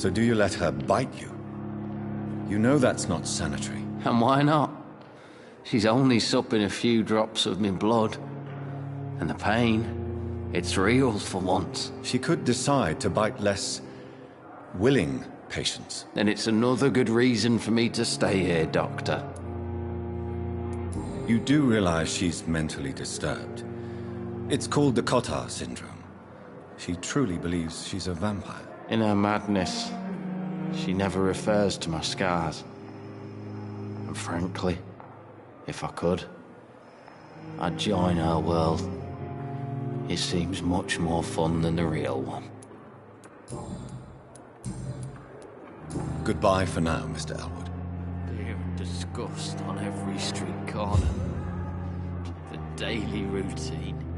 So do you let her bite you? You know that's not sanitary. And why not? She's only supping a few drops of me blood. And the pain, it's real for once. She could decide to bite less willing patients. Then it's another good reason for me to stay here, Doctor. You do realize she's mentally disturbed. It's called the Cotard syndrome. She truly believes she's a vampire. In her madness, she never refers to my scars. And frankly, if I could, I'd join her world. It seems much more fun than the real one. Goodbye for now, Mr. Elwood. Fear and disgust on every street corner. The daily routine.